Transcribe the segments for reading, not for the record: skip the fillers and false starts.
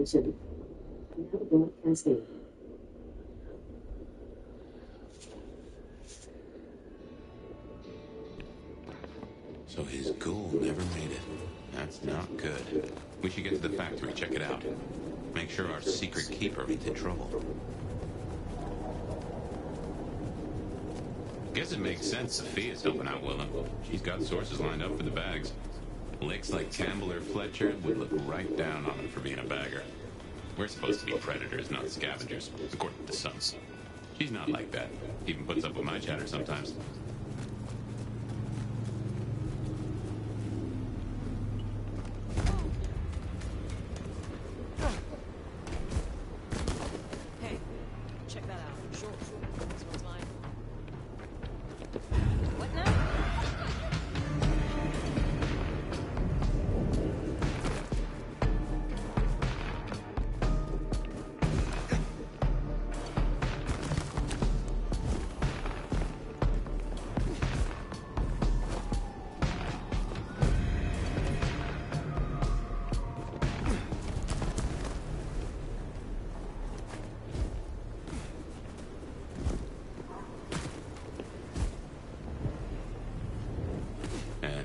transmission. Now broadcasting. So his ghoul never made it. That's not good. We should get to the factory, check it out. Make sure our secret keeper ain't in trouble. Guess it makes sense Sophia's helping out Willem. She's got sources lined up for the bags. Licks like Campbell or Fletcher would look right down on him for being a bagger. We're supposed to be predators, not scavengers, according to some. She's not like that. Even puts up with my chatter sometimes.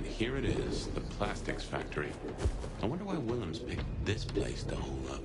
Here it is, the plastics factory. I wonder why Willem's picked this place to hole up.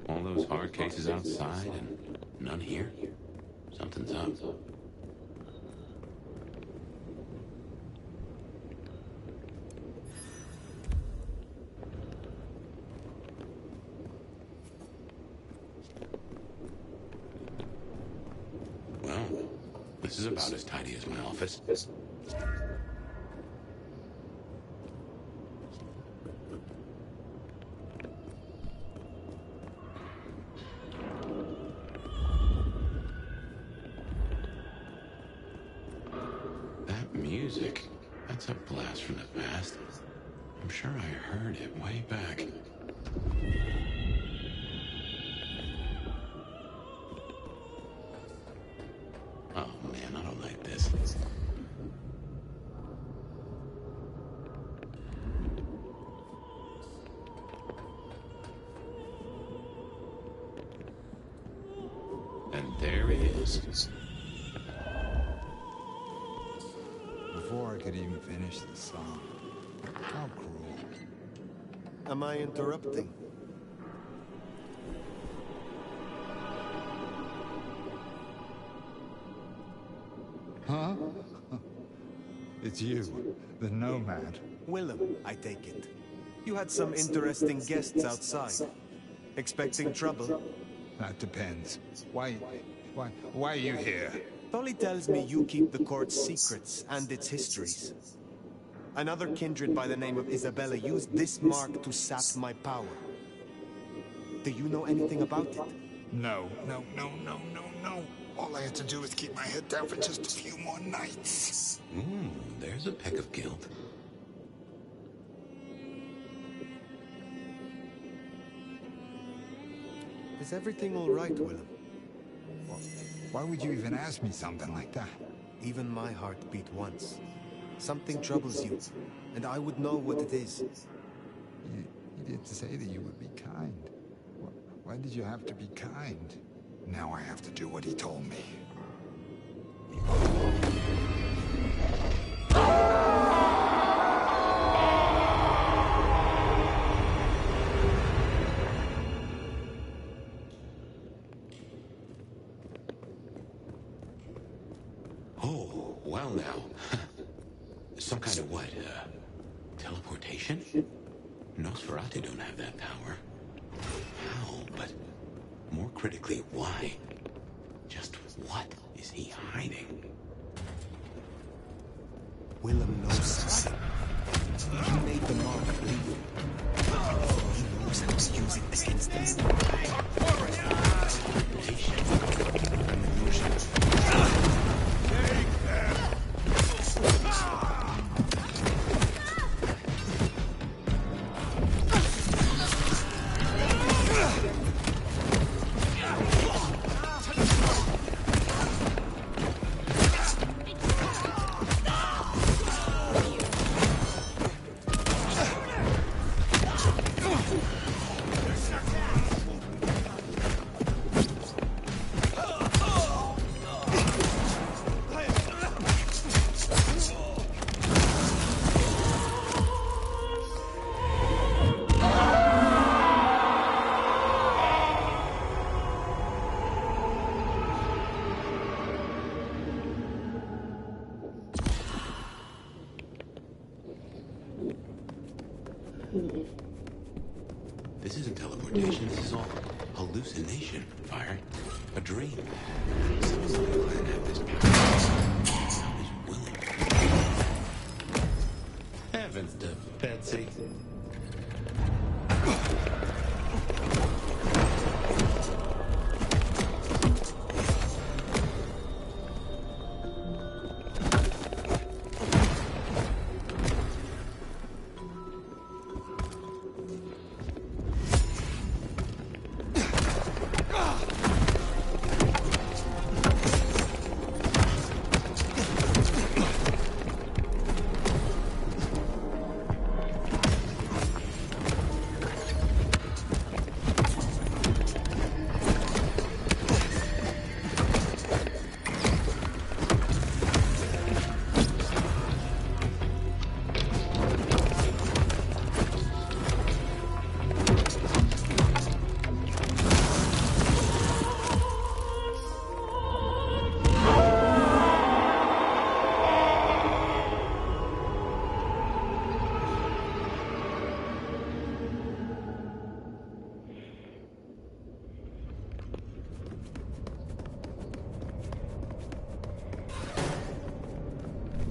All those hard cases outside and none here? Something's up. Well, this is about as tidy as my office. Music. That's a blast from the past. I'm sure I heard it way back. Oh man, I don't like this. And there he is. Before I could even finish the song. How cruel. Am I interrupting? Huh? It's you, the nomad. Willem, I take it. You had some interesting guests outside. Expecting trouble? That depends. Why are you here? Tolly tells me you keep the court's secrets and its histories. Another kindred by the name of Isabella used this mark to sap my power. Do you know anything about it? No. All I had to do was keep my head down for just a few more nights. There's a peck of guilt. Is everything all right, Willem? Why would you even ask me something like that? Even my heart beat once. Something troubles you, and I would know what it is. You did say that you would be kind. Why did you have to be kind? Now I have to do what he told me. Oh, well now. Some kind of what? Teleportation? Nosferatu don't have that power. How? But more critically, why? Just what is he hiding? Willem knows something. He made the mark leave. He knows how to use it against us. Teleportation. An illusion. This isn't teleportation, this is all hallucination, Fire. A dream. Someone's on the planet have this power. How is Willem? Heavens to Betsy.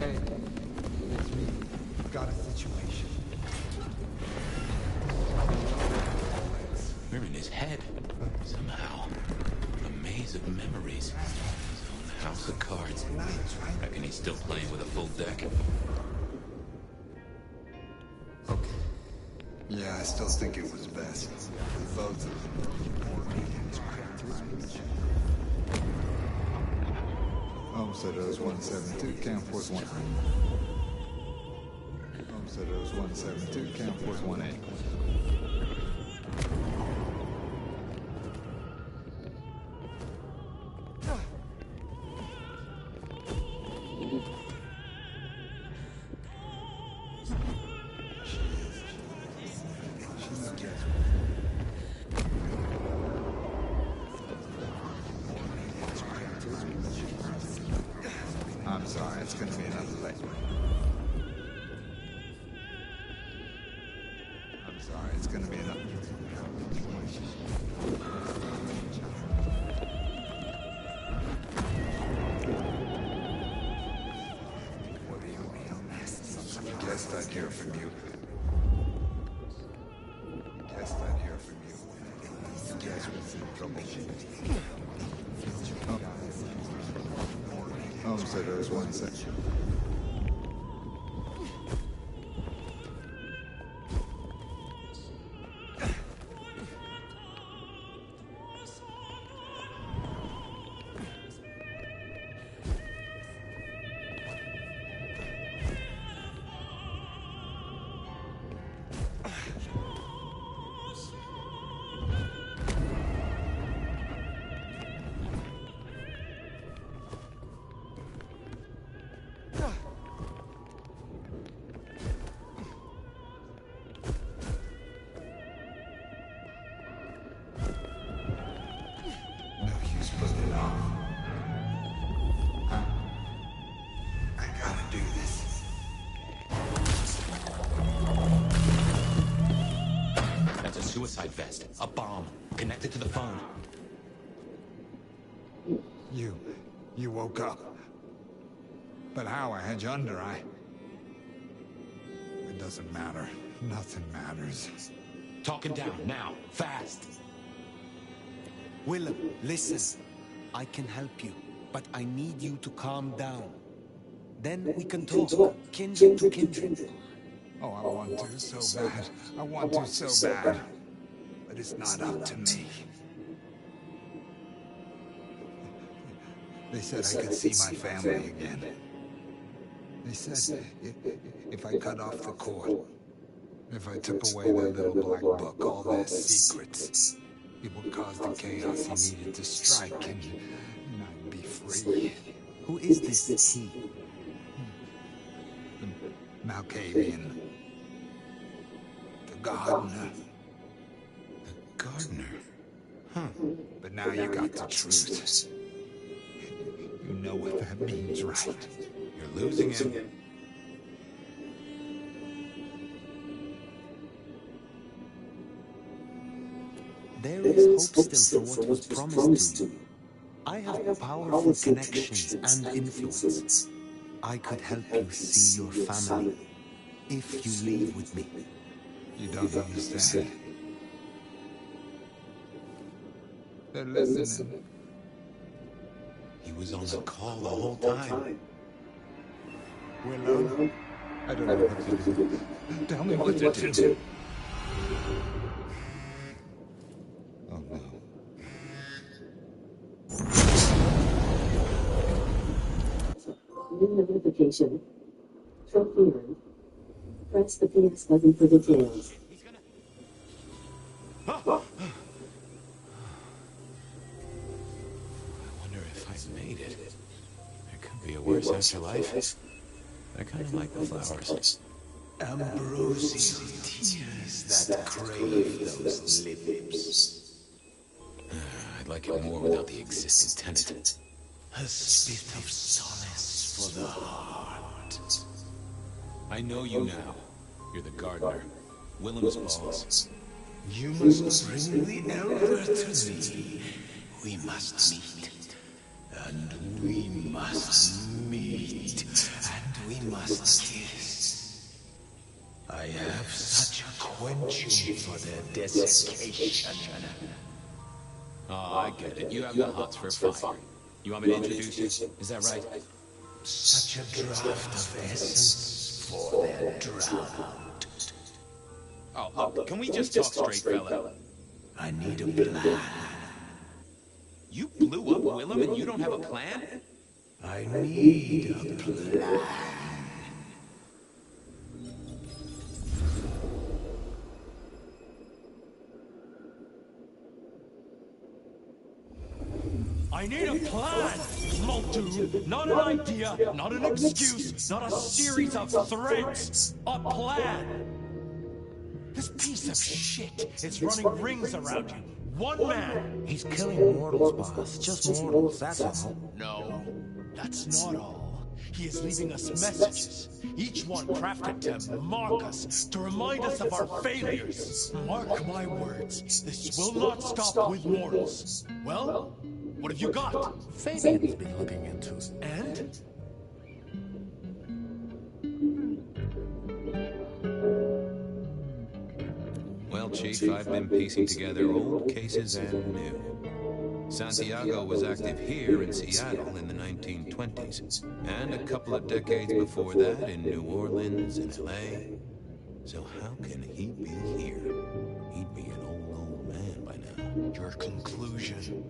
Hey, it's me. Got a situation. We're in his head. Somehow. A maze of memories. His own house of cards. Reckon he's still playing with a full deck. Okay. Yeah, I still think it was best. Both of them. Homesteaders 172, Camp Force 1. Homesteaders 172, Camp Force 1A. I'm sorry, it's gonna be another late. I'm sorry, it's gonna be another. What do you mean? guessed I'd hear from you. Guessed I'd hear from you. You guys was in troubleshooting. Oh, so there was one section. Suicide vest. A bomb. Connected to the phone. You woke up. But how? I had you under. It doesn't matter. Nothing matters. Talking down, now. Fast. Willem, listen. I can help you, but I need you to calm down. Then we can talk. Kindred to kindred. Oh, I want to so bad. I want to so bad. But it's not up to me. They said I could see my family again. They said if I cut off the cord, if I took away their little black book, all their secrets, it would cause the chaos he needed to strike, and I'd be free. Who is this he? The Malkavian. The gardener. The gardener? Huh. But now you got the truth. You know what that means, right? You're losing him. There is hope still for what was promised to you. I have powerful connections and influence. I could help you see your family if you leave with me. You don't understand. They're listening. He was on the call the whole time. Willow, I don't know what to do. Tell me what to do. Oh no. New notification. Trophy earned. Press the PS button for details. I wonder if I made it. There could be a worse afterlife. I kind of like the flowers. Ambrosial tears that crave those lips. I'd like it more without the existing tenant. A spit of solace for the heart. I know you now. You're the gardener. Willem's boss. You must bring the elder to me. We must meet. And we must meet. And we must kiss. I have such a quenching for their desiccation. Oh, I get it. You have the hots for fire. You want me to introduce you? Is that right? Such a draft of essence for their drowned. Oh, look, can we just talk straight, fella? I need a plan. You blew up Willem and you don't have a plan? I need a plan. I need a plan! Muldoon, not an idea, not an excuse, not a series of threats. A plan! This piece of shit is running rings around you. One man! He's killing mortals, boss. Just mortals, that's all. No, that's not all. He is leaving us messages, each one crafted to mark us, to remind us of our failures. Mark my words, this will not stop with mortals. Well, what have you got? Fabian's been looking into. And? Chief, I've been piecing together old cases and new. Santiago was active here in Seattle in the 1920s, and a couple of decades before that in New Orleans and LA. So how can he be here? He'd be an old man by now. Your conclusion.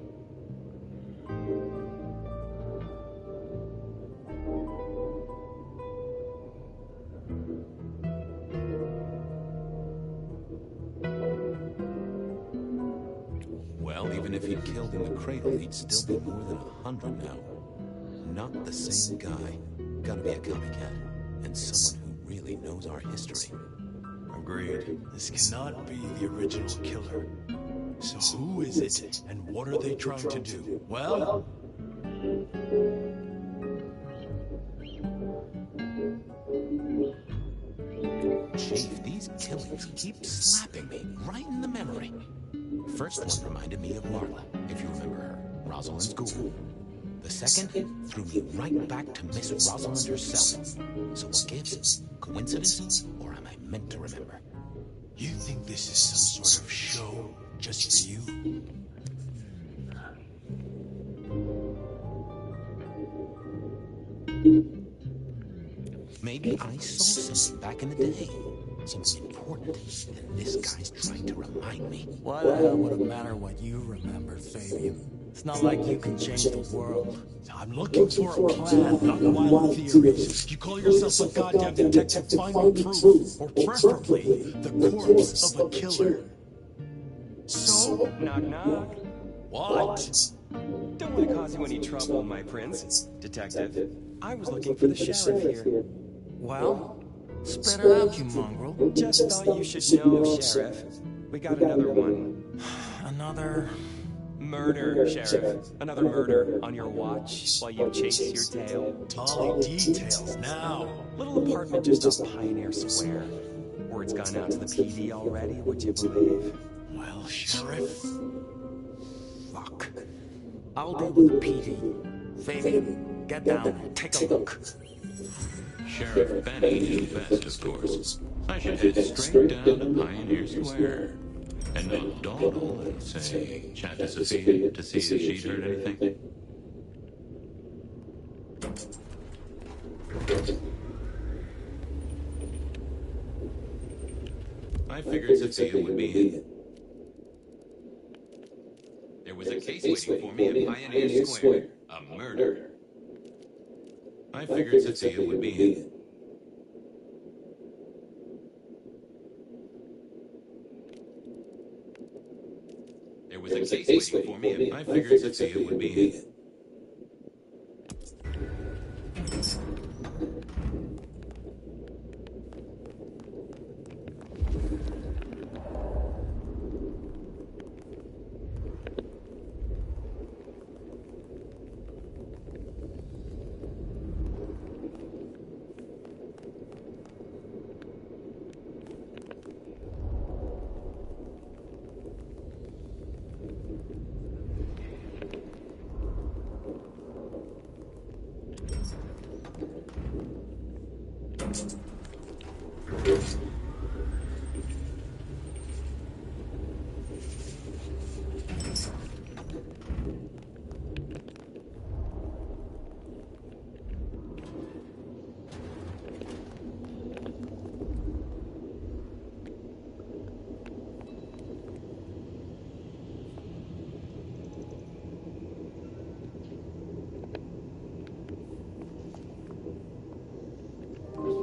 Well, even if he'd killed in the cradle, he'd still be more than 100 now. Not the same guy. Gotta be a copycat. And someone who really knows our history. Agreed. This cannot be the original killer. So who is it, and what are they trying to do? Well... Chief, these killings keep slapping me right in the memory. First one reminded me of Marla, if you remember her, Rosalind's ghoul. The second threw me right back to Miss Rosalind herself. So what gives? Coincidence, or am I meant to remember? You think this is some sort of show just for you? Maybe I saw something back in the day. Something important, and this guy's trying to remind me. Why the hell would it matter what you remember, Fabian? It's not like you can change the world. I'm looking for a plan, not wild theories. You call yourself a goddamn detective, find me proof, or preferably the corpse of a killer. So, Knock, knock. what? Don't want to cause you any trouble, my prince. Detective, I was looking for the sheriff here. Well, spit it out, you mongrel. Just thought you should know, Sheriff. We got another one. Another... Murder, Sheriff. Another murder on your watch while you chase your tail. All the details now. Little apartment just off Pioneer Square. Word's gone out to the PD already, would you believe? Well, Sheriff... Fuck. I'll deal with PD. Fabian, get down and take a look. Sheriff Benny knew best, of course. I should head straight down to Pioneer Square and knock Donald and say, chat to Sophia to see if she'd heard anything. I figured Sophia would be in. There was a case waiting for me at Pioneer Square. A murder. I figured Sophia would be in. There was a case waiting for me. I figured Sophia would be in.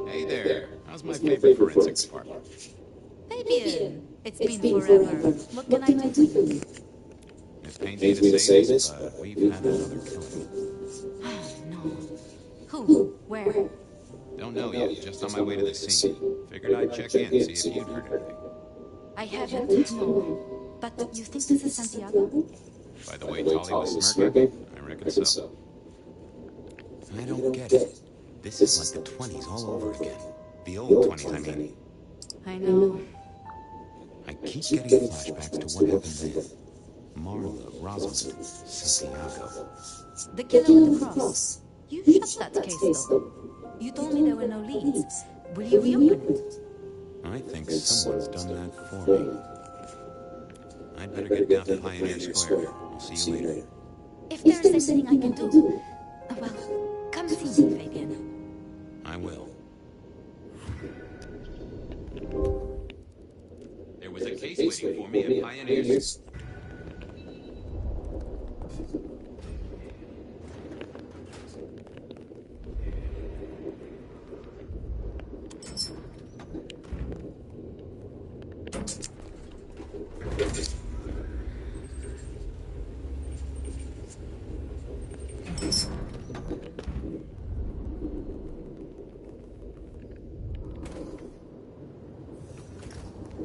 Hey there. How's my favorite forensics department? Fabian, it's been forever. What can I do for you? It's painful to say this, but we've had another killing. No. Who? Where? Don't know yet, just on my way to the scene. Figured I'd check in, see if you'd heard anything. I haven't, no. But you think this is Santiago? By the way Tolly was smirking, I reckon so. I don't get it. This is like the 20s all over again. The old 20s, I mean. I know. I keep getting flashbacks to what happened then. Marla, Rosalind, Santiago. The killer with the cross. You shut that case, though. You told me there were no leads. Will you reopen it? I think someone's done that for me. I'd better get down to Pioneer Square. I'll see you later. If there's anything I can do, well, come see me, Fabian. I will. There was a case waiting for me at Pioneer Square.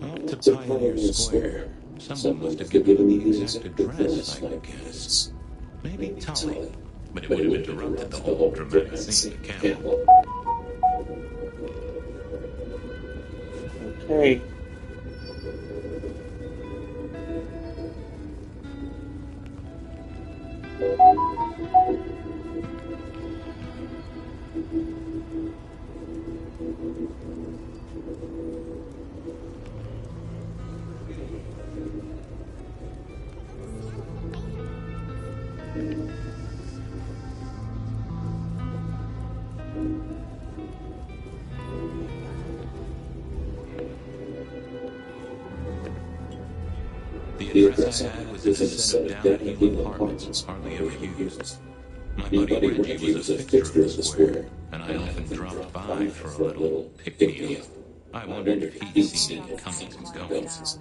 Off to Pioneer Square. Someone must have given me the exact address, I guess. Maybe Tully. But it would have interrupted the whole dramatic scene at Campbell. Okay. The address I had was in a set of down-at-heel apartments, hardly ever used. My buddy Reggie was a fixture of the square, and I often dropped by for a little pick-me-up. I wondered if he'd seen any comings and goings.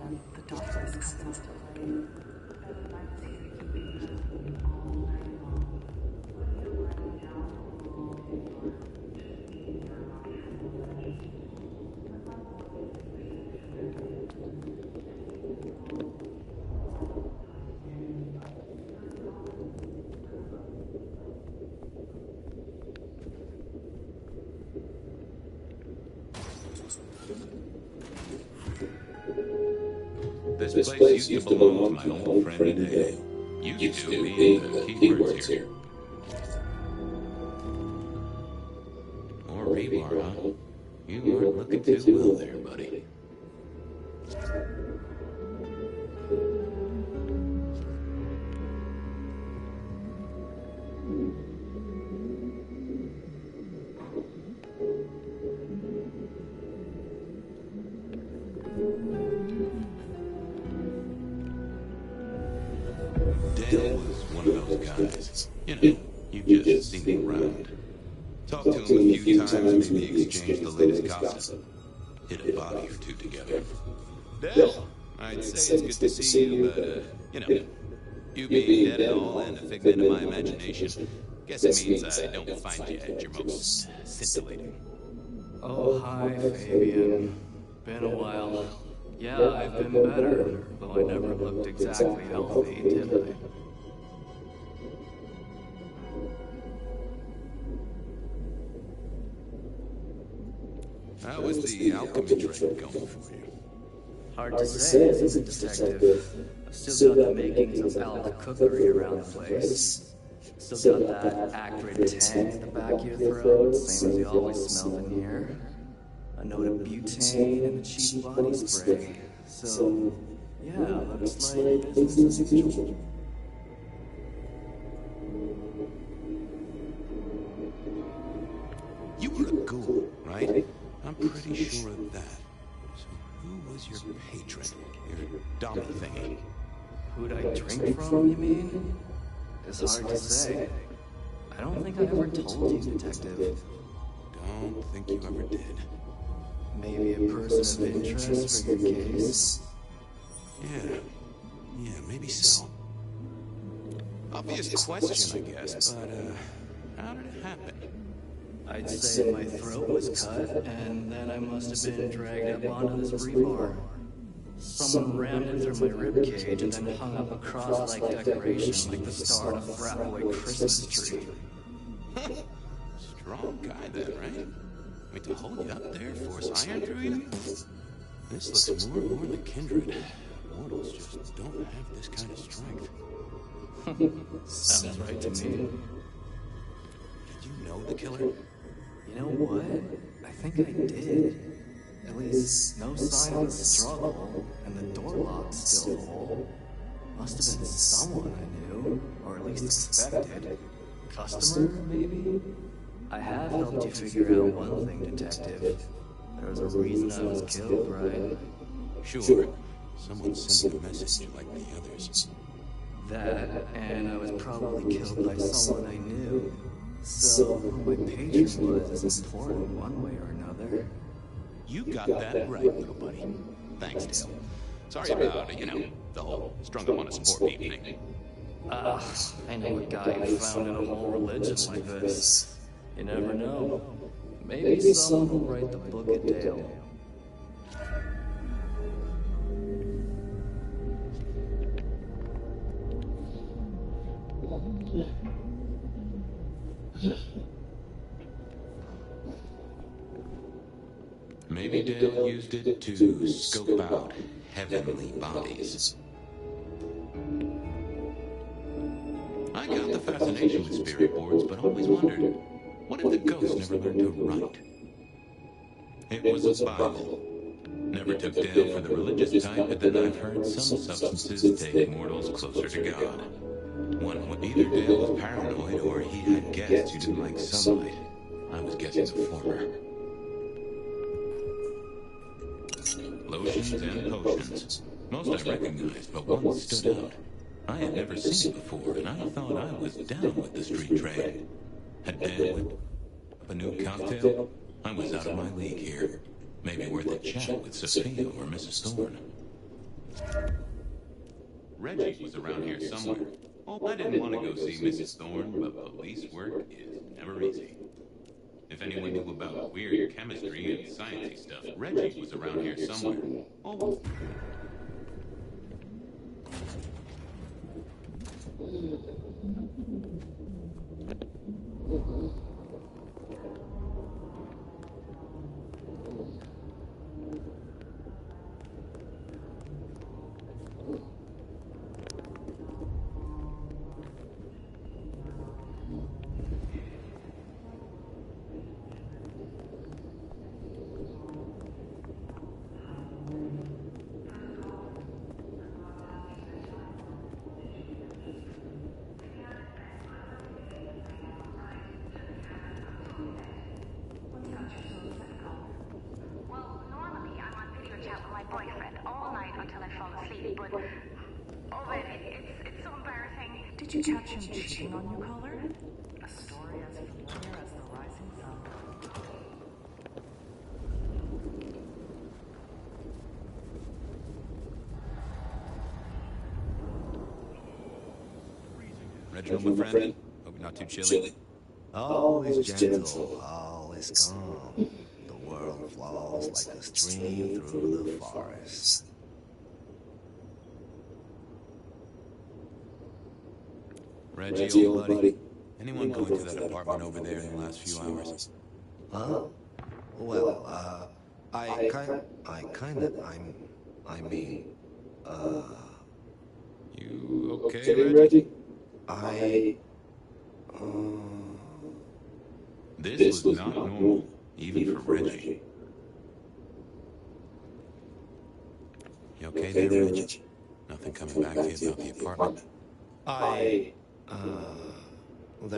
This place used to belong to my old friend Dale. Used to being the keywords here. More rebar, huh? You aren't looking too well there, buddy. Dale was one of those guys. You know, you just seen him around. Talked to him a few times, maybe exchanged the latest gossip. Hit a body or two together. Dale, I'd say it's good to see you, but, you know, you being dead and all and a figment of my imagination, guess it means I don't find you at your most scintillating. Oh, hi, Fabian. Been a while. Yeah, I've been better, though I never looked exactly healthy, did I? How was the alchemy trade going for you? Hard to say, isn't it, Detective? I've still got the makings of alpha cookery around the place. Still got that acrid tang at the back of your throat, same as you always smell in here. A note of butane in the cheap body spray. So, yeah, looks like business as usual. You were a ghoul, right? I'm pretty sure of that. So who was your patron? Your dummy thingy? Who'd I drink from, you mean? It's hard to say. I don't think I ever told you, Detective. Don't think you ever did. Maybe a person of interest for your case? Yeah, maybe so. Obvious question, I guess, but, how did it happen? I'd say my throat was cut, and then I must have been dragged up onto this rebar. Someone rammed it through my ribcage and then hung up a cross-like decoration like the star on a throwaway Christmas tree. Strong guy then, right? Wait, to hold you up there, force iron through you? This looks more and more like kindred. Mortals just don't have this kind of strength. Sounds right to me. Did you know the killer? You know what? I think I did. At least, no sign of a struggle, and the door lock's still whole. Must have been someone I knew, or at least expected. Customer, maybe? I have helped you figure out one thing, Detective. There was a reason I was killed, right? Sure. Someone sent me a message like the others. That, and I was probably killed by someone I knew. So, who my patron was is important one way or another. You got that right, little buddy. Thanks, Dale. Sorry about, the whole strung up on a sport beat thing. I know a guy who founded a whole religion like this. You never know. Maybe someone will write the book of Dale. Maybe Dale used it to scope out heavenly bodies. I got the fascination with spirit boards, but always wondered, what if the ghost never learned to write? It was a Bible. Never took Dale for the religious type, but then I've heard some substances take mortals closer to God. One would either Dale was paranoid or he had guests who didn't like sunlight. I was guessing the former. Lotions and potions. Most I recognized, but one stood out. I had never seen it before, and I thought I was down with the street trade. Had Dale whipped up a new cocktail? I was out of my league here. Maybe worth a chat with Sophia or Mrs. Thorne. Reggie was around here somewhere. Oh, I didn't want to go see Mrs. Thorne, but police work is never easy. If anyone knew about weird chemistry and sciencey stuff, Reggie was around here somewhere. Oh. Did you catch him cheating on you, caller? A story as familiar as the rising sun. Reginald, my friend. Hope you're not too chilly. Always gentle, always calm. The world flows like a stream through the forest. Reggie, old buddy. Anyone going to that apartment over there in the last few hours? Huh? Well, I mean, You okay, Reggie? This was not normal, even for Reggie. You okay there, Reggie? Nothing coming back to you about the apartment?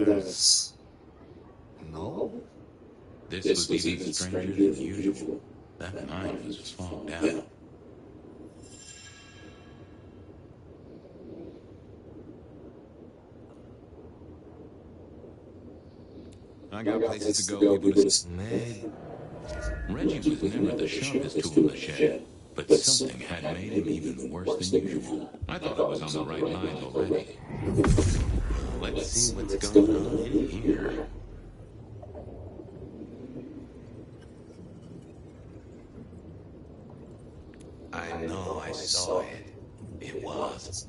there's... No? This was even stranger than usual. That night was fogged out. I got places to go, people to... Reggie was never the sharpest tool in the shed, but something had made him even worse than usual. I thought I was on the right lines already. Let's see what's going on in here. I know I saw it. It was.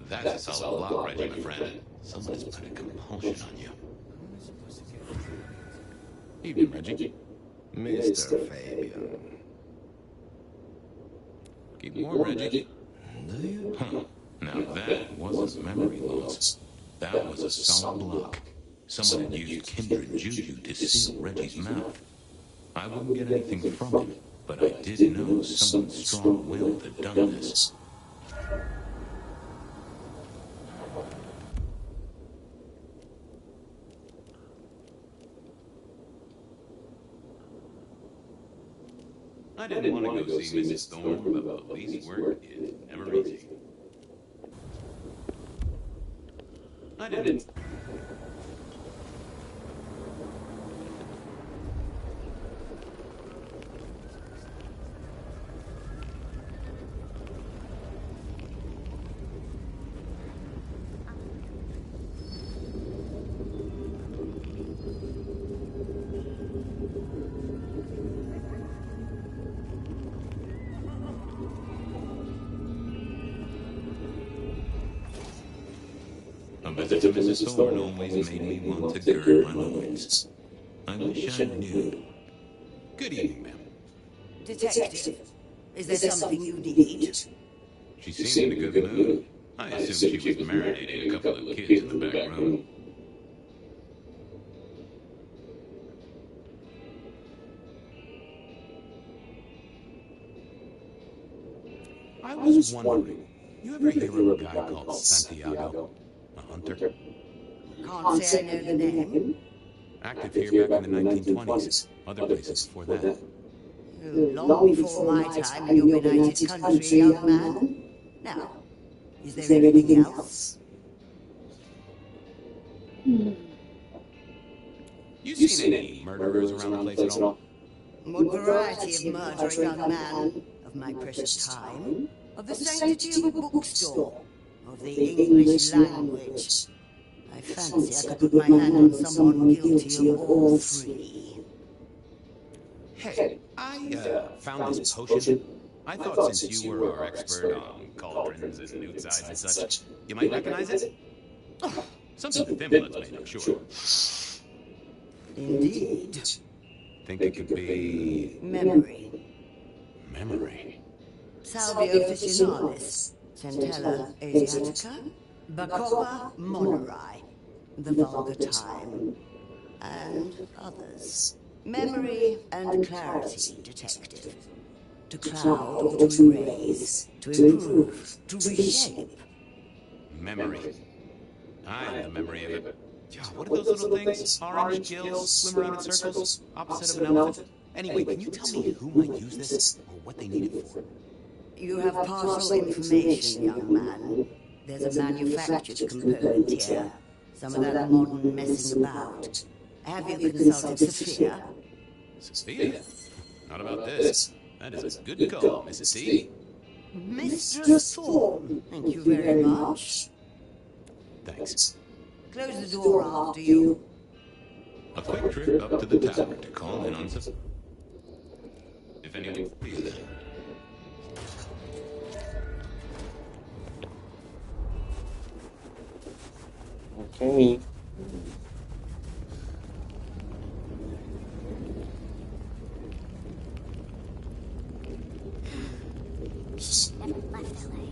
That's a solid block, Reggie, my friend. Someone's put a compulsion on you. Evening, Reggie. Mr. Fabian. Keep warm, Reggie. Do you? Huh. Now that wasn't memory loss. That was a solid block. Someone had used kindred juju to seal Reggie's mouth. I wouldn't get anything from him, but I did know someone strong-willed had done this. I didn't want to go see Mrs. Thorne, but police work is never easy. I didn't. A visit to Mrs. Thorne always made me want to gird my loins. I wish I knew. Good evening, ma'am. Detective, is there something you need? She seemed in a good mood. I assumed she was marinating a couple of kids in the back room. I was wondering, you ever hear of a guy called Santiago? A hunter? Can't say I know the name. Active here back in the 1920s. Other places before that. Long before my time in your benighted country, young man. Now, is there anything else? You seen any murderers around the place at all? What variety of murder, young man? Of my precious time? Of the sanctity of a bookstore? Of the English language? I fancy I could put my hand on someone guilty of all three. Hey, I found this potion. I thought since you were our expert on cauldrons and newt sides and such, you might recognize it? Oh, something the Thin Bloods made, I'm sure. Indeed. Think it could be... Memory. Memory? Salvia officinalis, Centella asiatica, Bacopa monorai, the vulgar time, and others. Memory and clarity, detective. To cloud or to erase, to improve, to reshape. Memory. I have the memory of it. Yeah, what are those little things? Orange gills, swim around in circles, opposite of an elephant? Anyway, can you tell me who might use this, or what they need it for? You have partial information, young man. There's a manufactured component here. Some of that modern messing about. Have you consulted Sophia? Sophia? Not about this. That is a good call, Mrs. T. Mistress Thorne, thank you very much. Thanks. Close the door after you. A quick trip up to the tower to call in on Sophia. If anyone feels it. Okay. Never left LA.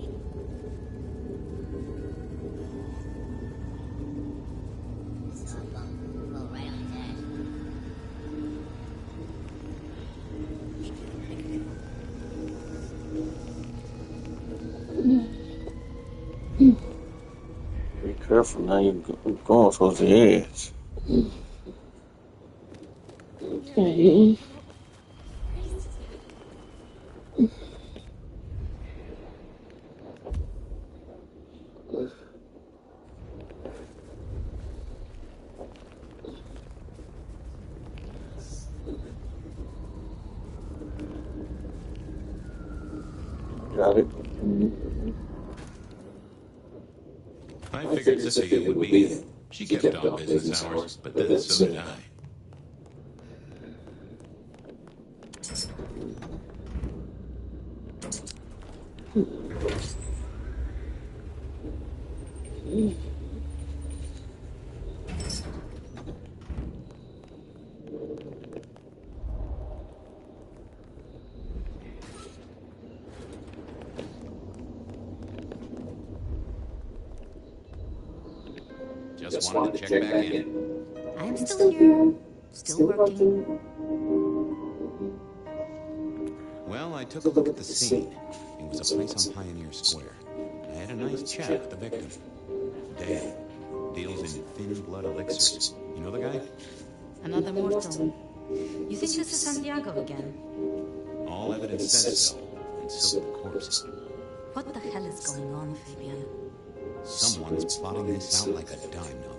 Saw a bump roll right on his head. Be careful now, you're going towards the edge. Okay. Got it. I figured Sophia would be in. She kept on business hours, but then so did I. Just wanted to check back in. I'm still here. Still working. Well, I took a look at the scene. It was a place on Pioneer Square. a nice chat with the victim. Dale. Deals in thin blood elixirs. You know the guy? Another mortal. You think this is Santiago again? All evidence says so. And so the corpse. What the hell is going on, Fabian? Someone's plotting this out like a dime novel.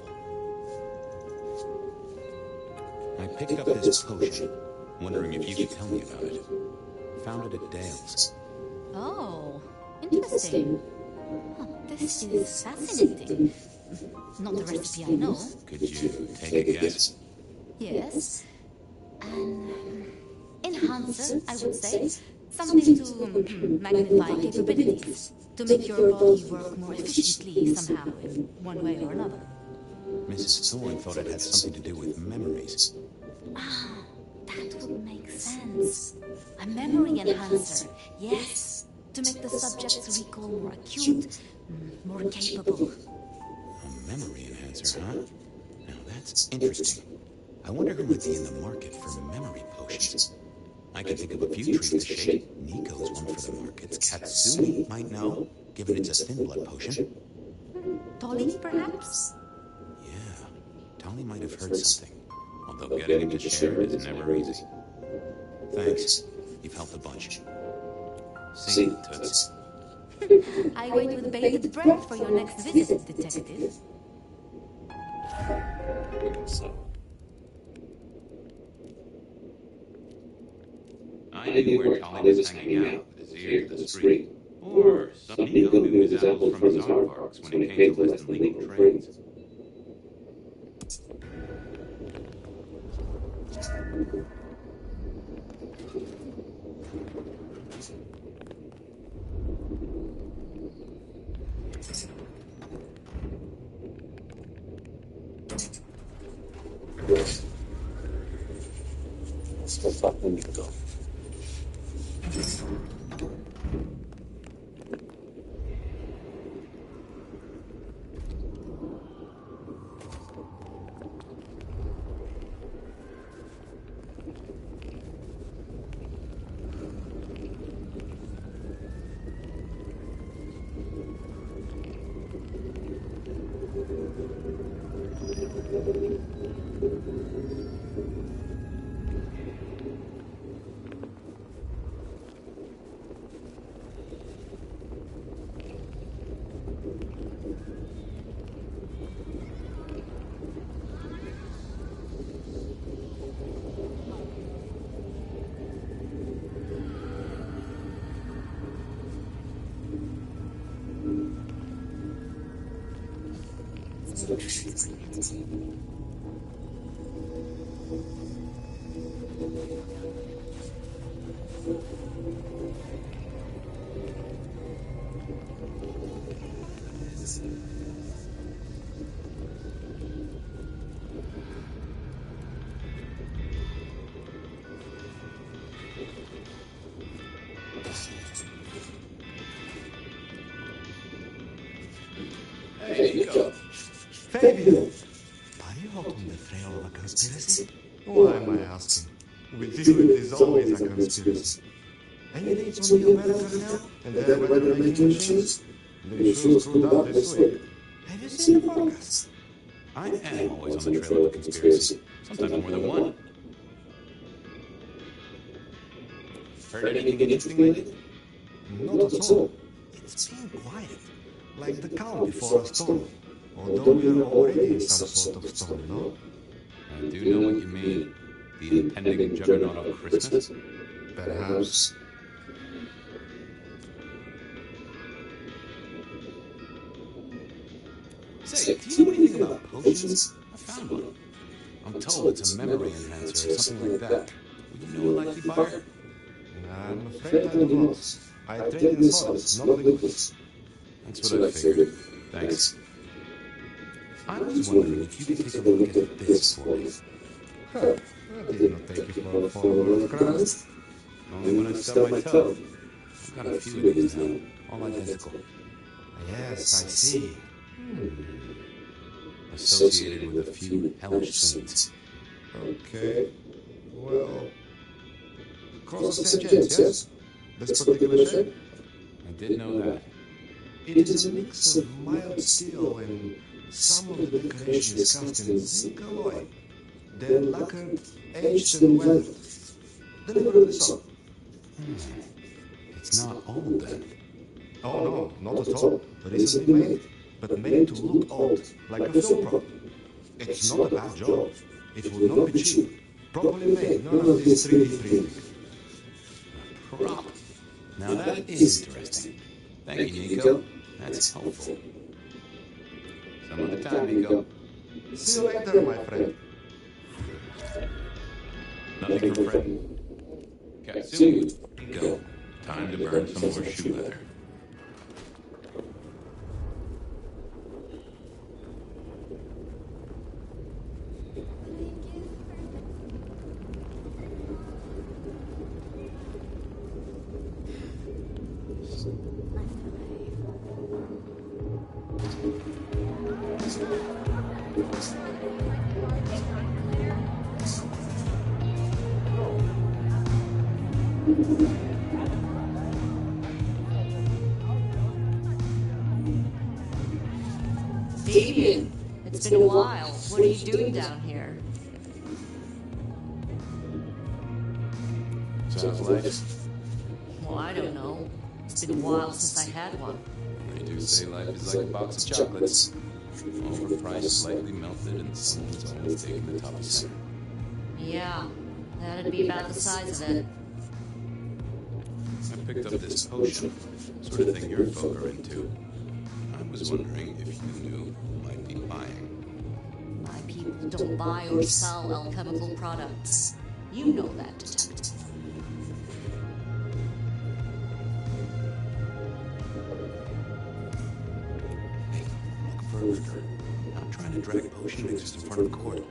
I picked up this potion, wondering if you could tell me about it. Found it at Dale's. Oh, interesting. Oh, this is fascinating. Not the recipe I know. Could you take a guess? Yes. An enhancer, I would say. Something to magnify capabilities. To make your body work more efficiently somehow, in one way or another. Mrs. Thorne thought it had something to do with memories. Ah, that would make sense. A memory enhancer, yes. To make the subject's recall more acute, more capable. A memory enhancer, huh? Now that's interesting. I wonder who might be in the market for memory potions. I can think of a few trees to shake. Nico's one for the markets. Katsumi might know, given it's a thin blood potion. Tolly, perhaps? Yeah, Tolly might have heard something. Although getting him to share it is never easy. Thanks. You've helped a bunch. See you, Toots. I wait with bated breath for your next visit, detective. I knew where Tolly was hanging out with his ear to the street. Or some Nico knew his apples from his aardvarks when it came to listing legal trades. Let's go fucking Nico. Hey, Nico. Fabian! Are you out on the trail of a conspiracy? Why am I asking? With you, it is always a conspiracy. Any leads on the American now? And their weather-making machines? They sure screwed up this week. Have you seen the forecast? I am always on the trail of a conspiracy. Sometimes more than one. Heard anything interesting lately? Not at all. It's been quiet, like the calm before a storm. Although we are already in some sort of storm, no? I do know what you mean. The impending juggernaut of Christmas? Perhaps. Say, do you know anything about potions? I found one. I'm told it's a memory enhancer or something like that. Would you know a likely buyer? I'm afraid I do not. I trade in solids, not liquids. That's what I figured. Thanks. I was wondering if you could take a look at this for me. Huh. I did not take you for a follower of Christ. Only when I stub my toe. I've got a few of these now, all identical. Yes, I see. Associated with a few hellish saints. Okay. Well, cross the same chance, yes? This particular shape? I did know that. It is a mix of mild steel and some of the decoration is cast in zinc alloy, then lacquered, aged and weathered. The neighbor of the sun. It's not old then. Oh no, not at all. Recently made, but made to look old, like a film prop. It's not a bad job. It would not be cheap. Properly made, none of this 3D printing. Prop. Now that is interesting. Thank you, Nico. That's helpful. Some other time, Nico. See you later, my friend. Nothing from Fred. Katsuyu, Nico. Time to burn some more shoe leather. Damien, it's been a while. What are you doing down here? Sounds life. Well, I don't know. It's been a while since I had one. They do say life is like a box of chocolates. Overpriced, slightly melted, and someone's always taking the top center. Yeah, that'd be about the size of it. I picked up this potion, sort of thing your folk are into. I was wondering if you knew who might be buying. My people don't buy or sell alchemical products. You know that, detective. Not trying to drag potion mixers in front of court.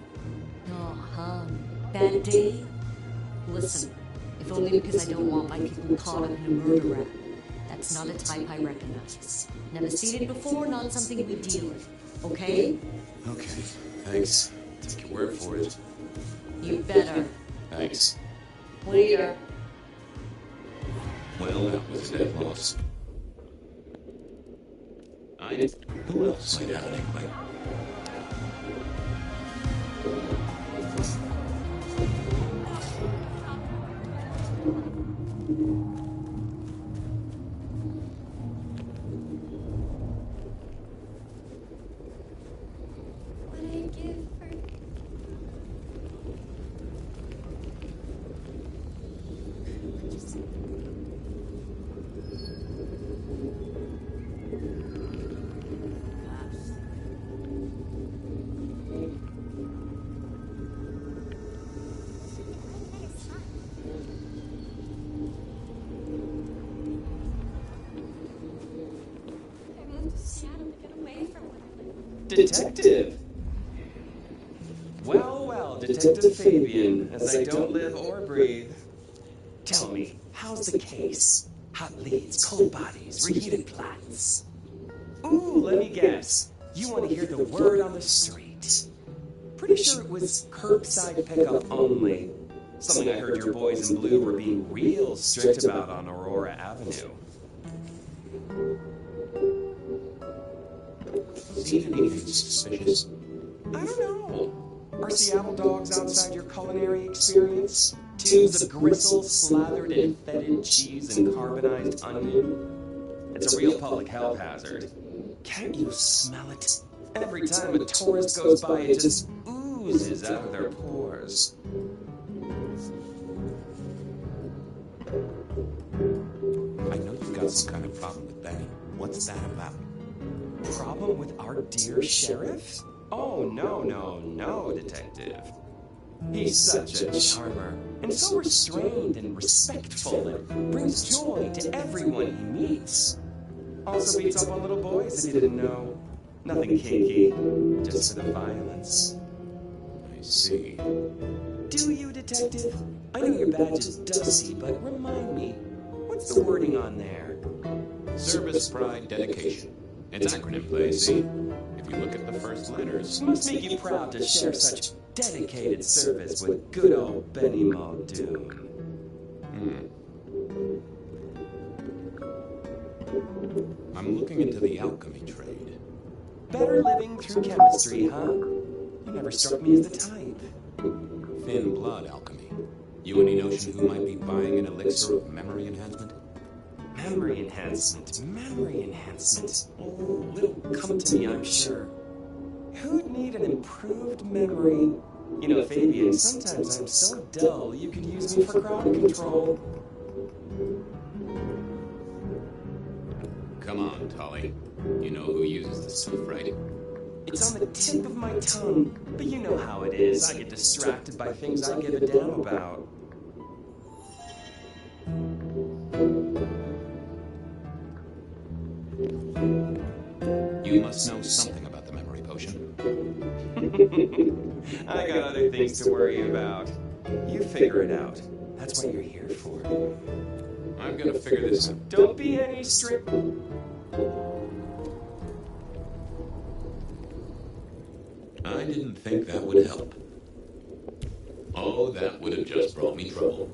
Oh, bad day? Listen, if only because I don't want my people caught up in a murder rap. That's not a type I recognize. Never seen it before, not something we deal with. Okay? Okay, thanks. Take your word for it. You better. Thanks. Waiter. Well, that was a dead loss. Who else might have an inkling? What I give for... Detective! Well, well, Detective Fabian, as I don't live or breathe. Tell me, how's the case? Hot leads, cold bodies, reheated plots. Ooh, let me guess. You want to hear the word on the street. Pretty sure it was curbside pickup only. Something I heard your boys in blue were being real strict about on Aurora Avenue. Seen anything suspicious? I don't know. Are Seattle dogs outside your culinary experience? Tubes of gristle slathered in fetid cheese and carbonized onion? It's a real public health hazard. Can't you smell it? Every time a tourist goes by, it just oozes out of their pores. I know you've got some kind of problem with Benny. What's that about? Problem with our dear sheriff? Oh, no, Detective. He's such a charmer, and so restrained and respectful, and brings joy to everyone he meets. Also beats up on little boys if you didn't know. Nothing kinky, just for the violence. I see. Do you, Detective? I know your badge is dusty, but remind me, what's the wording on there? Service, pride, dedication. It's acronym play, see? If you look at the first letters... Must make you proud to share such dedicated service with good old Benny Muldoon. I'm looking into the alchemy trade. Better living through chemistry, huh? You never struck me as the type. Thin blood alchemy. You any notion who might be buying an elixir of memory enhancement? Memory enhancement. Oh, it'll come to me, I'm sure. Who'd need an improved memory? You know, Fabian, sometimes I'm so dull you could use me for crowd control. Come on, Tolly. You know who uses this stuff, right? It's on the tip of my tongue, but you know how it is. I get distracted by things I give a damn about. You must know something about the memory potion. I got other things to worry about. You figure it out. That's what you're here for. I'm gonna figure this out. Don't be any strip. I didn't think that would help. Oh, that would have just brought me trouble.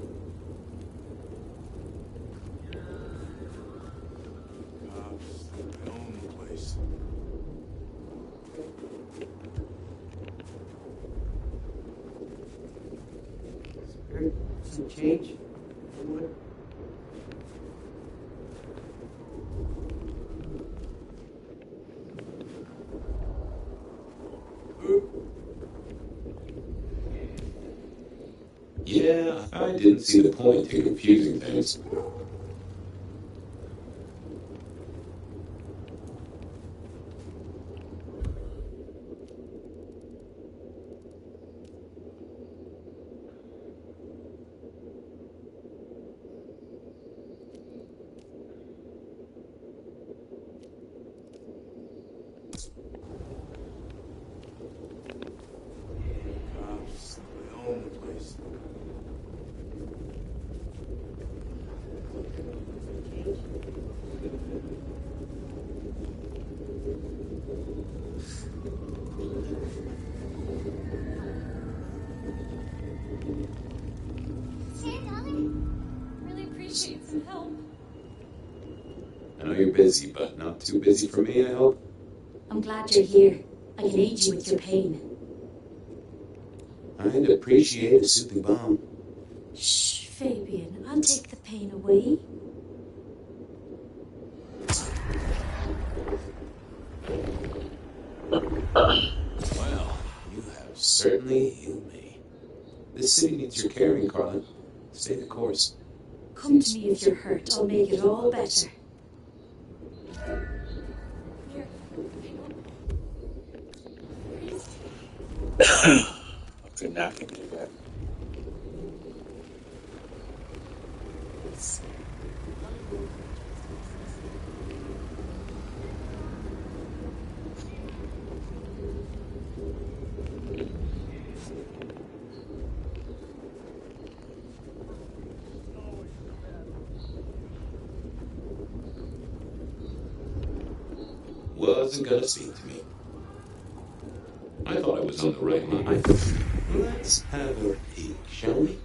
Some change? Yeah, I didn't see the point in confusing things. I know you're busy, but not too busy for me, I hope. I'm glad you're here. I can aid you with your pain. I'd appreciate a soothing balm. Shh, Fabian. I'll take the pain away. Well, you have certainly healed me. This city needs your caring, Carlin. Stay the course. Come to me if you're hurt. I'll make it all better. Okay, now I can do that. Wasn't gonna speak to me. I thought I was on the right line. Let's have a peek, shall we?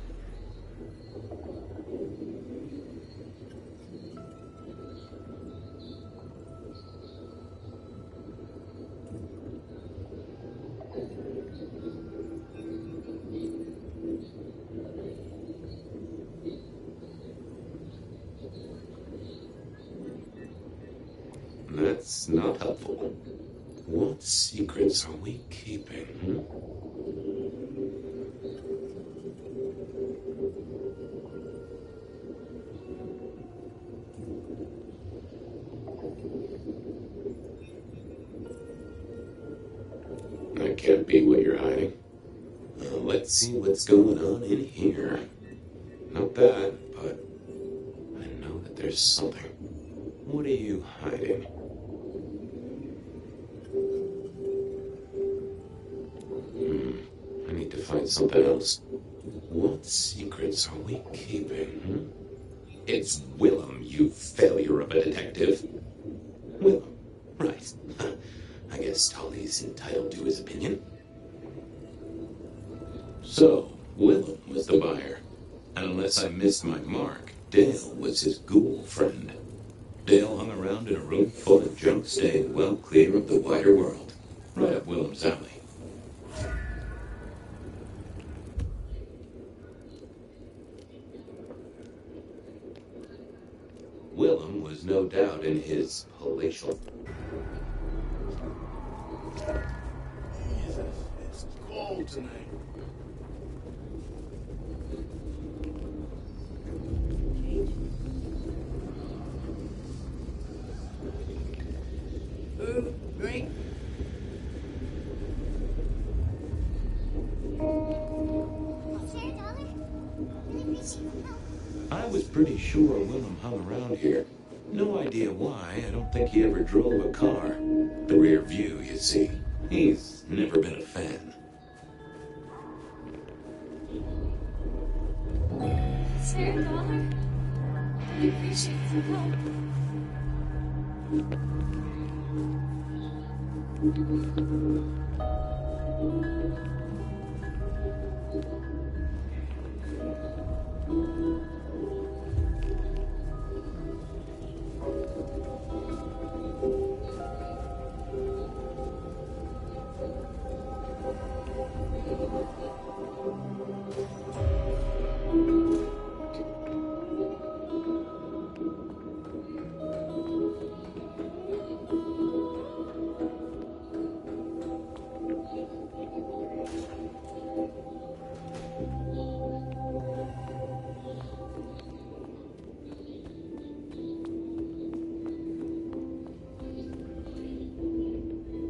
That's not helpful. What secrets are we keeping? That can't be what you're hiding. Let's see what's going on in here. Not that, but I know that there's something. What are you hiding? I need to find something else. What secrets are we keeping? It's Willem, you failure of a detective. Willem, right. I guess Tolly's entitled to his opinion. So, Willem was the buyer. And unless I missed my mark, Dale was his ghoul friend. Dale hung around in a room full of junk, staying well clear of the wider world. Right up Willem's alley. Willem was no doubt in his palatial. Jesus, it's cold tonight. Great. I was pretty sure Willem hung around here. No idea why. I don't think he ever drove a car. The rear view, you see. He's never been a fan. Sarah Dollar, I appreciate some help.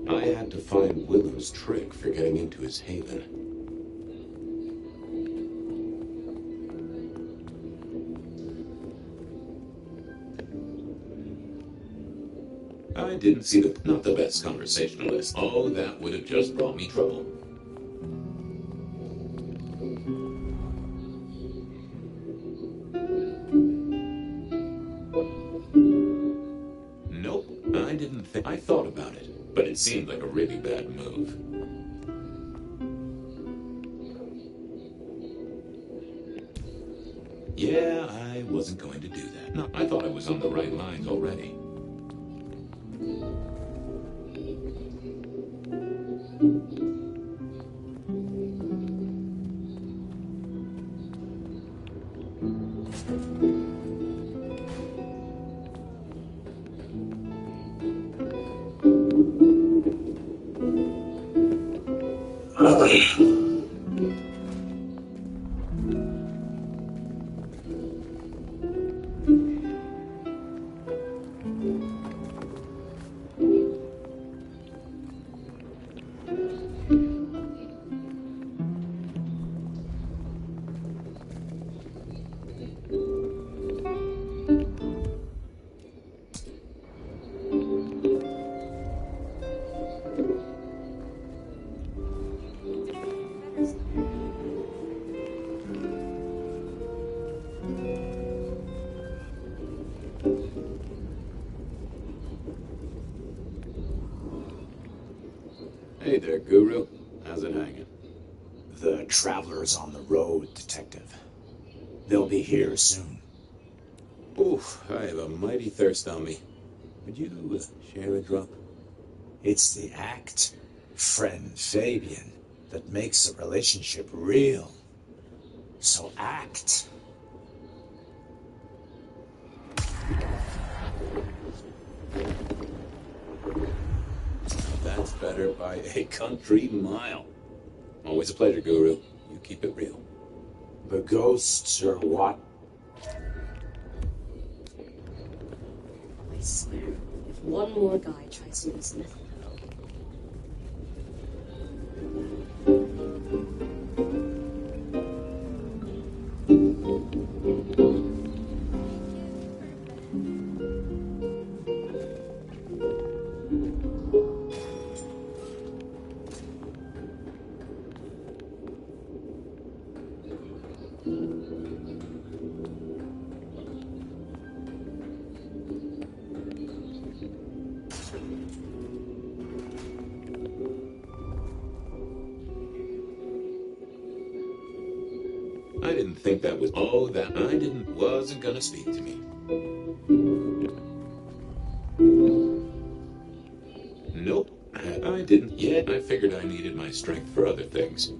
I had to find Willem's trick for getting into his haven. I didn't see not the best conversationalist. Oh, that would have just brought me trouble. Nope, I didn't think. I thought about it, but it seemed like a really bad move. Yeah, I wasn't going to do that. No, I thought I was on the right lines already. Hey there, Guru. How's it hanging? The traveler's on the road, Detective. They'll be here soon. Oof, I have a mighty thirst on me. Would you share a drop? It's the act, friend Fabian, that makes a relationship real. So act. That's better by a country mile. Always a pleasure, Guru. You keep it real. The ghosts are what? I swear, if one more guy tries to use method, I didn't think that was... Oh, that I wasn't gonna speak to me. Nope, I didn't yet. I figured I needed my strength for other things.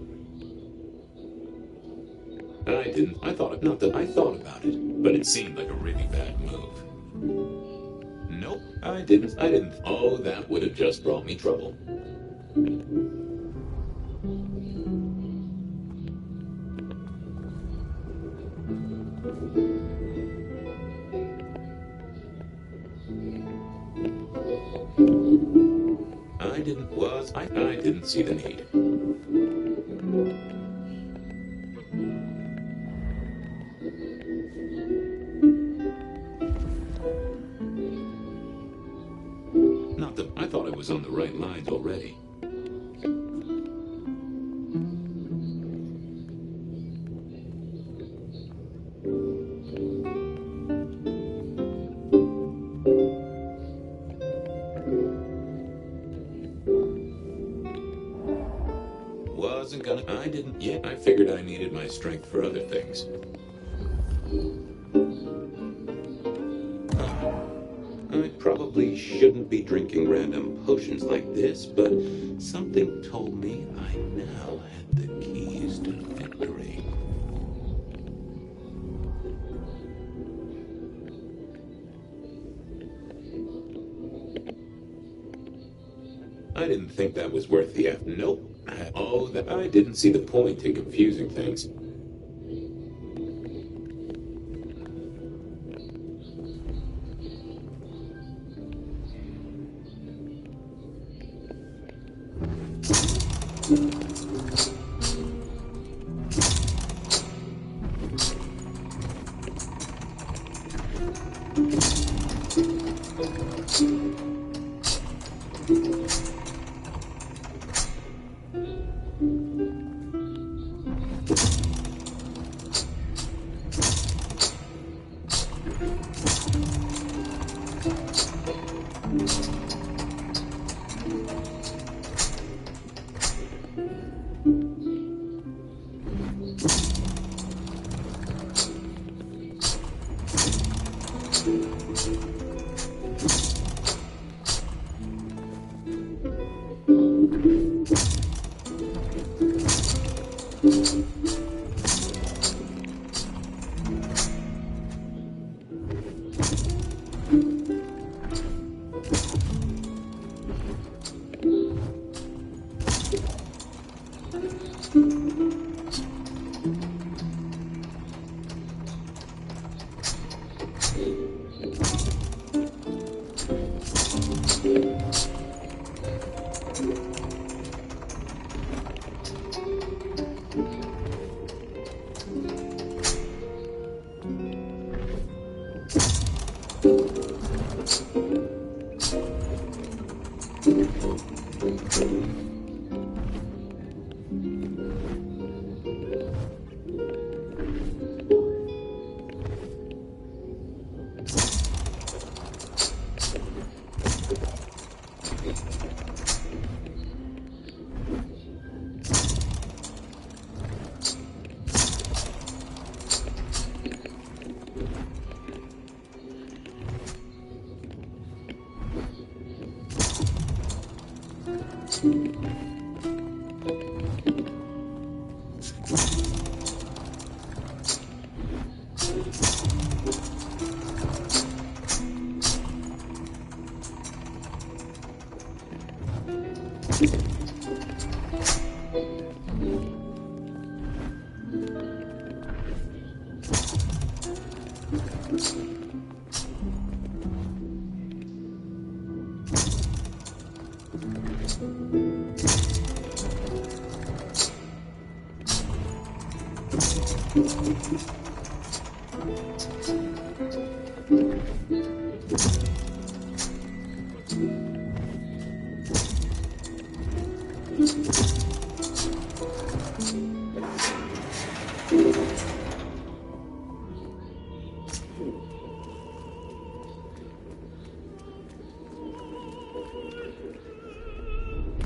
I didn't. I thought, not that I thought about it, but it seemed like a really bad move. Nope, I didn't. Oh, that would have just brought me trouble. I didn't see the need. Not that I thought I was on the right lines already. Wasn't gonna. I didn't yet. I figured I needed my strength for other things. I probably shouldn't be drinking random potions like this, but something told me I now had the keys to victory. I didn't think that was worth the effort. Nope. Oh, that I didn't see the point in confusing things.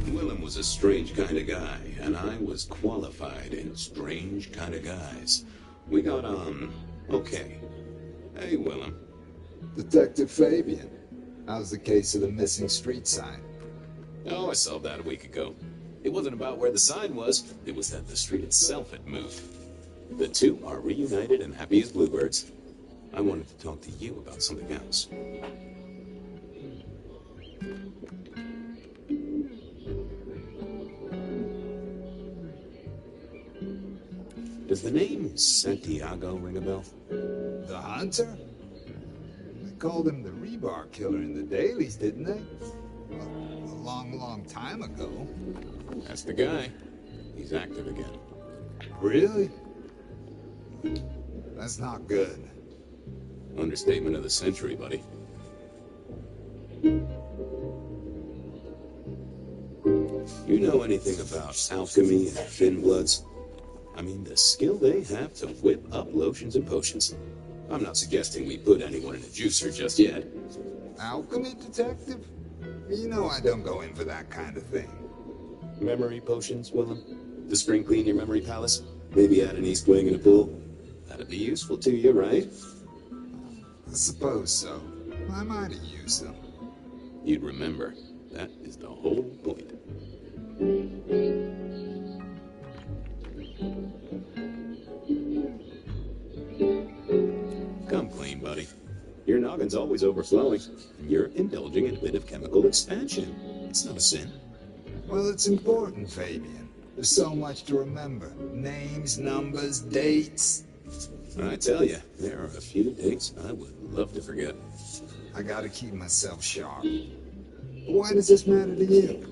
Willem was a strange kind of guy, and I was qualified in strange kind of guys. We got on okay. Hey, Willem. Detective Fabian, how's the case of the missing street sign? Oh, I solved that a week ago. It wasn't about where the sign was, it was that the street itself had moved. The two are reunited and happy as bluebirds. I wanted to talk to you about something else. Does the name Santiago ring a bell? The hunter? They called him the rebar killer in the dailies, didn't they? Well, a long, long time ago. That's the guy. He's active again. Really? That's not good. Understatement of the century, buddy. You know anything about alchemy and thin bloods? I mean, the skill they have to whip up lotions and potions. I'm not suggesting we put anyone in a juicer just yet. Alchemy detective? You know I don't go in for that kind of thing. Memory potions, Willem? To spring clean your memory palace? Maybe add an east wing and a pool? That'd be useful to you, right? I suppose so. I might have used them. You'd remember. That is the whole point. Come clean, buddy. Your noggin's always overflowing, and you're indulging in a bit of chemical expansion. It's not a sin. Well, it's important, Fabian. There's so much to remember. Names, numbers, dates. I tell you, there are a few dates I would love to forget. I gotta keep myself sharp. Why does this matter to you?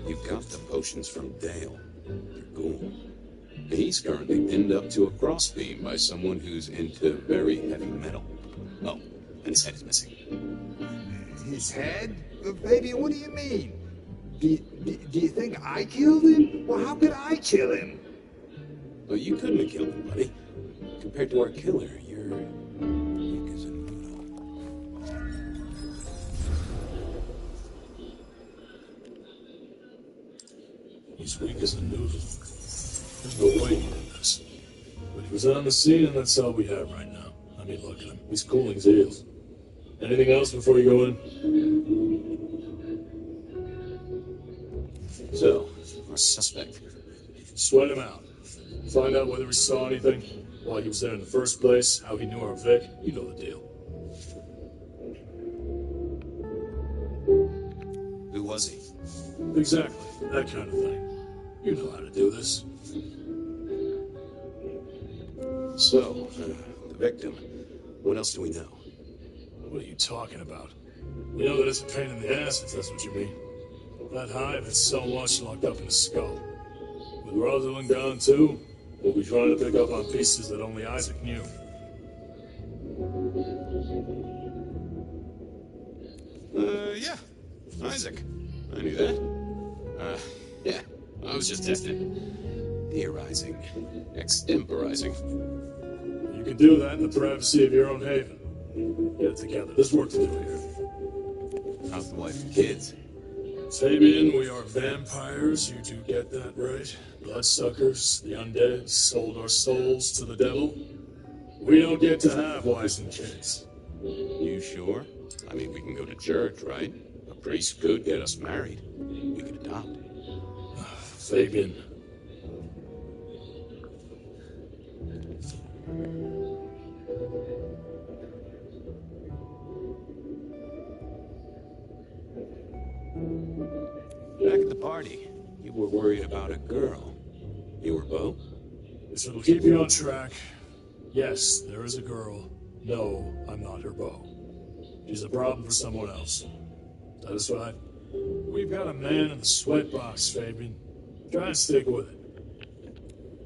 You got the potions from Dale. They're cool. He's currently pinned up to a crossbeam by someone who's into very heavy metal. Oh, and his head is missing. His head? Baby, what do you mean? Do you think I killed him? Well, how could I kill him? Well, you couldn't have killed him, buddy. Compared to our killer, you're weak as a noodle. He's weak as a noodle. There's no way he did this. But he was on the scene, and that's all we have right now. I mean, look at him. He's cooling his heels. Anything else before you go in? So, our suspect. Sweat him out. Find out whether he saw anything, why he was there in the first place, how he knew our Vic. You know the deal. Who was he? Exactly. That kind of thing. You know how to do this. So, the victim. What else do we know? What are you talking about? We know that it's a pain in the ass, if that's what you mean. That hive has so much locked up in his skull. With Rosalind gone too, we'll be trying to pick up on pieces that only Isaac knew. Yeah. Isaac. I knew that. Yeah. I was just testing. Theorizing. Extemporizing. You can do that in the privacy of your own haven. Get it together. There's work to do here. How's the wife and kids? Fabian, we are vampires. You do get that right. Bloodsuckers, the undead, sold our souls to the devil. We don't get to have wives and kids. You sure? I mean, we can go to church, right? A priest could get us married. We could adopt. Fabian. Back at the party, you were worried about a girl. You were Bo? If it'll keep you on track, yes, there is a girl. No, I'm not her beau. She's a problem for someone else. Satisfied? We've got a man in the sweatbox, Fabian. Try and stick with it.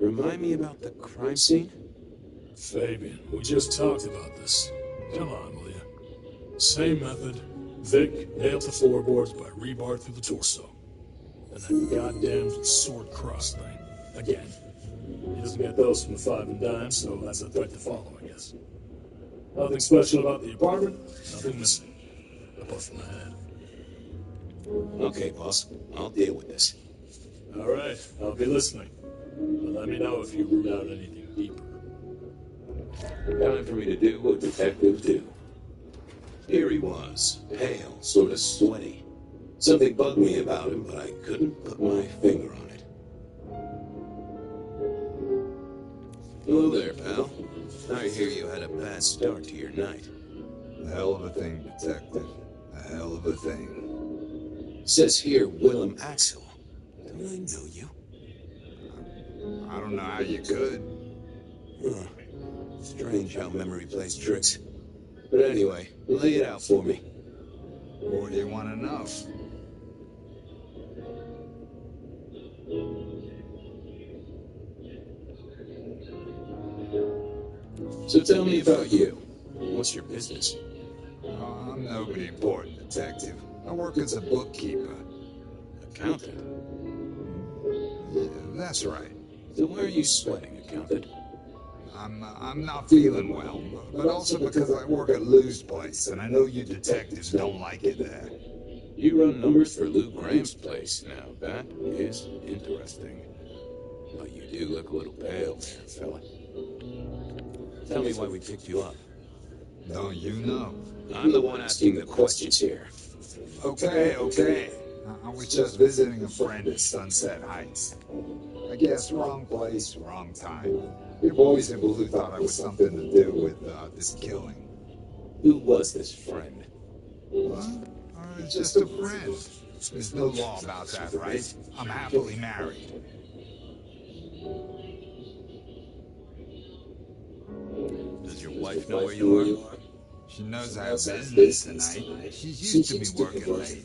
Remind me about the crime scene? Fabian, we just talked about this. Come on, will you? Same method. Vic nailed the floorboards by rebar through the torso. And that goddamn sword cross thing. Again. He doesn't get those from the five and dime, so that's a threat to follow, I guess. Nothing special about the apartment, nothing missing. Apart from the head. Okay, boss. I'll deal with this. All right, I'll be listening. But let me know if you root out anything deeper. Time for me to do what detectives do. Here he was, pale, sort of sweaty. Something bugged me about him, but I couldn't put my finger on it. Hello there, pal. I hear you had a bad start to your night. A hell of a thing, Detective. A hell of a thing. Says here, Willem Axel. Do I know you? I don't know how you could. Huh. Strange how memory plays tricks. But anyway, lay it out for me. What do you want to know? So tell me about you. What's your business? Oh, I'm nobody important, Detective. I work as a bookkeeper. Accountant? Yeah, that's right. So why are you sweating, accountant? I'm not feeling well, but also because I work at Lou's place, and I know you detectives don't like it there. You run numbers for Lou Graham's place. Now, that is interesting. But you do look a little pale there, fella. Tell me why we picked you up. Don't you know? I'm the one asking the questions here. Okay. I was just visiting a friend at Sunset Heights. I guess wrong place, wrong time. Your boys in Blue thought I was something to do with this killing. Who was this friend? What? It's just a friend. There's no law about that, right? I'm happily married. Does your wife know where you are? She knows I have business tonight. She's used to me working late.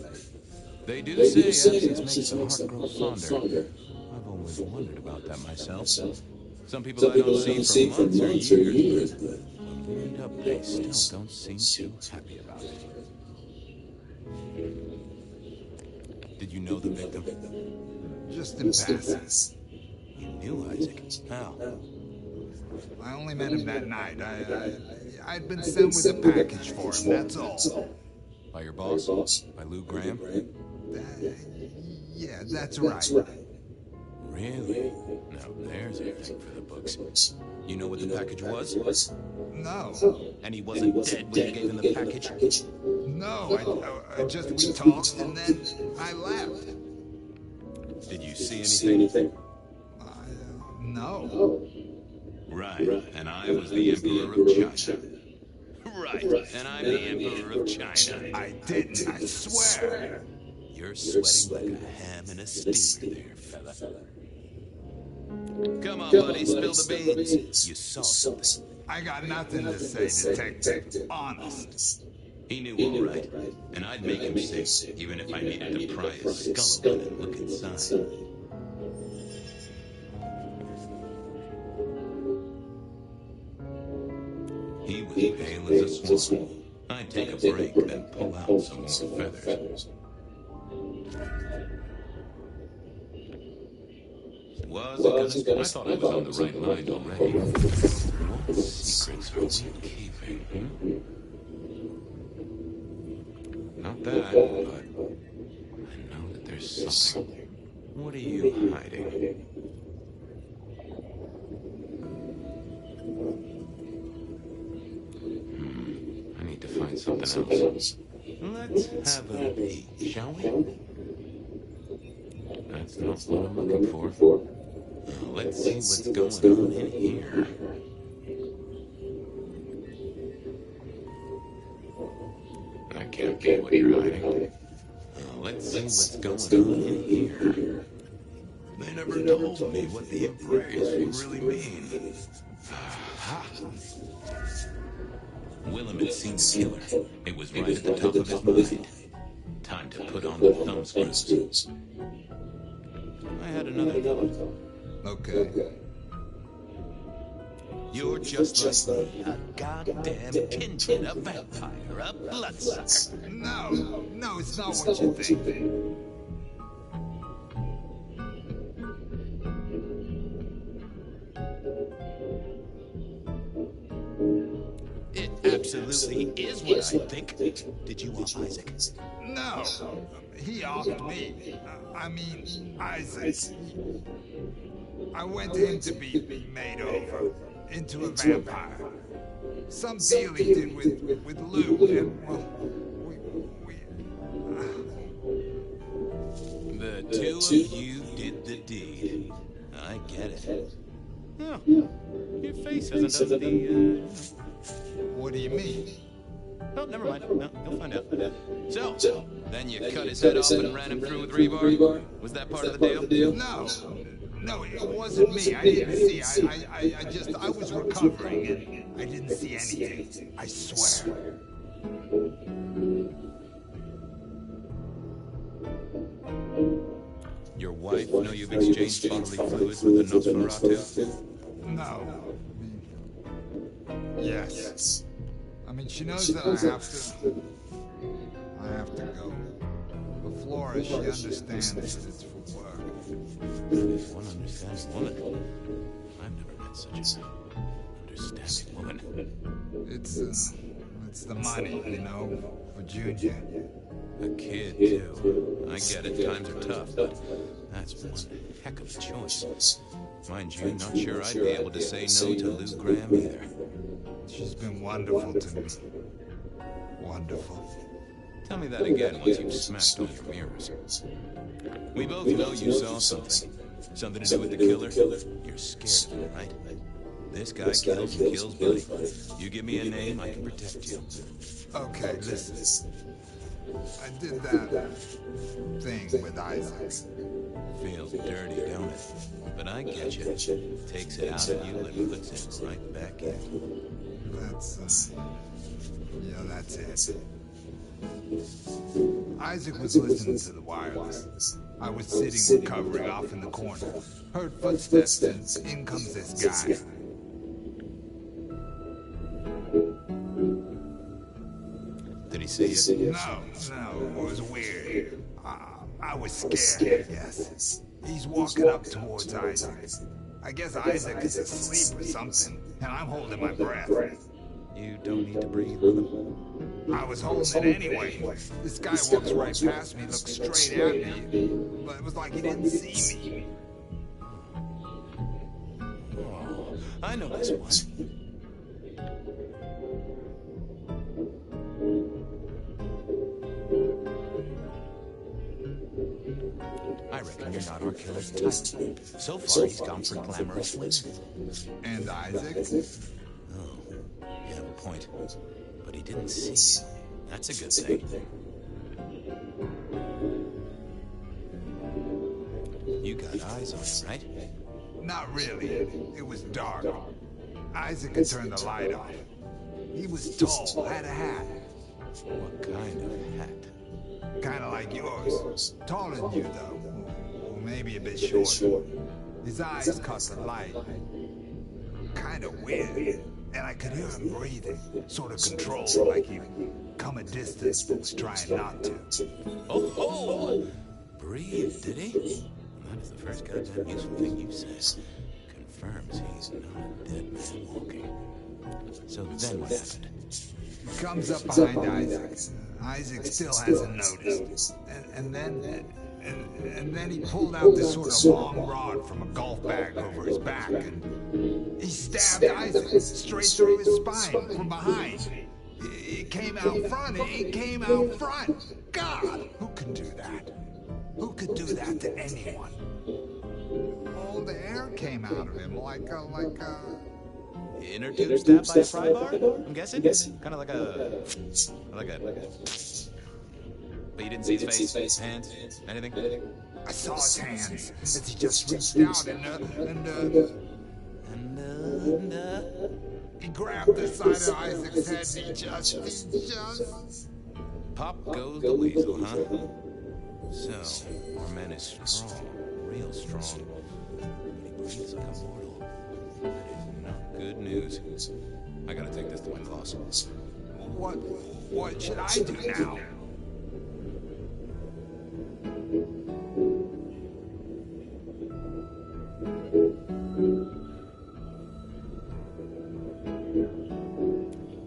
They do say absence makes the heart grow fonder. I've always wondered about that myself. Some people I don't see for months or years, but when we meet up, they still don't seem too happy about it. Did you know the victim? Just in passing. You knew Isaac? How? I only met him that night. I'd been sent with a package for him, that's all. By your boss? By Lou Graham? Yeah, that's right. Really? Now there's a thing for the books. You know what the package was? No. And he wasn't dead when you gave him the package? No, we talked and then I left. Did you see anything? No. Right, and I was the Emperor of China. Right, and I'm the Emperor of China. I didn't, I swear. You're sweating like a ham in a steamer there, fella. Come on, buddy, spill the beans. You saw something. I got nothing to say, Detective. Honest. He knew all right, and I'd make him sick, even if I needed to pry his skull open and look inside. He was pale as a swan. I'd take a break, then pull out some more feathers. Was it gonna... I thought I was on the right line already. What secrets are we keeping, Not that, but I know that there's something. What are you hiding? I need to find something else. Let's have a peek, shall we? That's not what I'm looking for. Let's see what's going on in here. I can't get what you're hiding. Let's see what's going on in here. They never told me what the embrace really mean. Willem had seen the killer. It was right at the top of his mind. Time to put on the thumbscrews. I had another thought. Okay. You're just like me, a goddamn pinhead, a vampire, a bloodsucker. No, it's not what you think. It absolutely is what I think. Did you want Isaac? No, he offed me. I mean, Isaac. I went to him to be made over into a vampire. Some deal he did with Lou, and, well, The two of you did the deed. I get it. Oh, your face isn't of the, What do you mean? Oh, never mind. No, you'll find out. So, then you cut his head off and ran him through with rebar? Was that part of the deal? No, it wasn't me. I didn't see. I was recovering, and I didn't see anything. I swear. Your wife know you've exchanged bodily fluids with the Nosferatu? No. Yes. I mean, she knows that I have to go. But Flora, she understands that it's for work. If one understands woman, I've never met such an understanding woman. It's the money, you know, for Junior. A kid, too. I get it, times are tough, but that's one heck of a choice. Mind you, not sure I'd be able to say no to Lou Graham either. She's been wonderful to me. Wonderful. Tell me that again once you've smacked all your mirrors. We both know you saw something. Something to do with the killer. You're scared of him, right? This guy kills and kills Buddy. You give me a name, I can protect you. Okay, listen. I did that thing with Isaac. Feels dirty, don't it? But I get you. Takes it out of you and puts it right back in. That's it. Isaac was listening to the wireless. I was sitting recovering off in the corner. Heard footsteps and in comes this guy. Did he see you? No, it was weird. I was scared, I guess. He's walking up towards Isaac. I guess Isaac is asleep or something, and I'm holding my breath. You don't need to breathe with him. I was holding it anyway. This guy walks right past me, looks straight at me, but it was like he didn't see me. Oh, I know this one. I reckon you're not our killer's type. So far, he's gone for glamorous women. And Isaac? Oh, you have a point. But he didn't see you. That's a good thing. You got eyes on him, right? Not really. It was dark. Isaac had turned the light off. He was tall, had a hat. What kind of hat? Kind of like yours. Taller than you, though. Or maybe a bit shorter. His eyes caught the light. Kind of weird. And I could hear him breathing. Sort of controlled, like he'd come a distance but was trying not to. Oh! Breathe, did he? That is the first goddamn useful thing you've said. Confirms he's not a dead man walking. So then what happened? He comes up behind Isaac. Isaac still hasn't noticed. And then he pulled out this sort of long rod from a golf bag over his back, and he stabbed Isaac straight through his spine from behind. It came out front. God, who can do that? Who could do that to anyone? All the air came out of him like a... Inner tube stabbed by a pry bar? I'm guessing? Kind of like a... But you didn't see his face? Hands? Anything? I saw his hands as he just reached out and he grabbed the side of Isaac's head and he just... Pop goes the weasel, huh? So, our man is strong, real strong. But he breathes like a mortal. That is not good news. I gotta take this to my boss. What should I do now?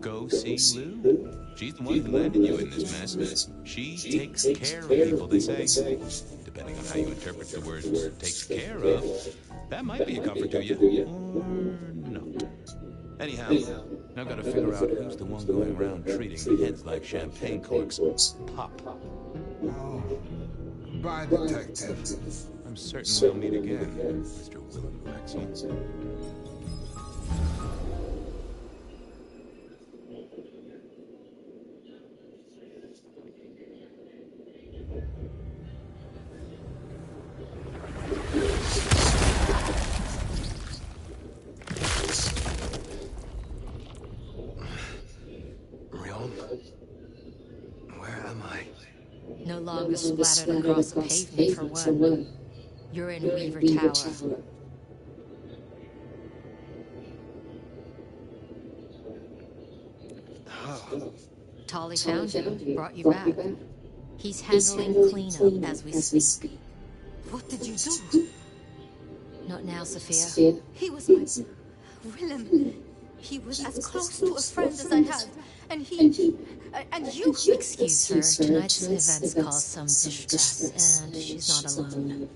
Go see Lou. She's the one who landed you in this mess. She takes care of people, they say. Depending on how you interpret the words takes care of, that might be a comfort to you. Or not. Anyhow, I've got to figure out who's the one going around treating heads like champagne corks. Pop. Oh, bye, detective. I'm certain we'll meet again, Mr. Willem Wexel. No longer splattered across the pavement for one. You're in Weaver Tower. Tolly found you, brought you back. He's handling cleanup as we speak. What did you do? Not now, Sophia. He was my... Willem. He was as close to a friend as I had. And you... Excuse her. Tonight's events caused some distress, and she's not alone.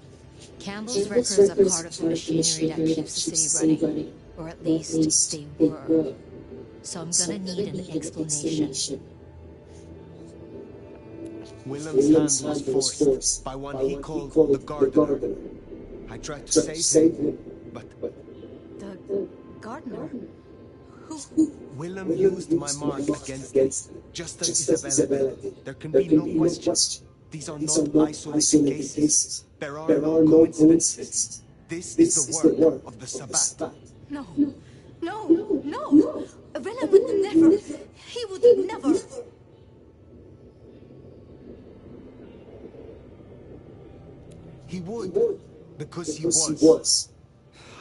Campbell's records are part of the machinery that keeps the city running. Or at least they were. So I'm gonna need an explanation. Willem's hand was forced by one he called the Gardener. I tried to save him, but... The Gardener? Willem used my mark against me, just as Isabella did. There can be no question. These are not isolated cases. There are no coincidences. This is the work of the Sabbat. No. Willem would never. He would never. He would, because he was.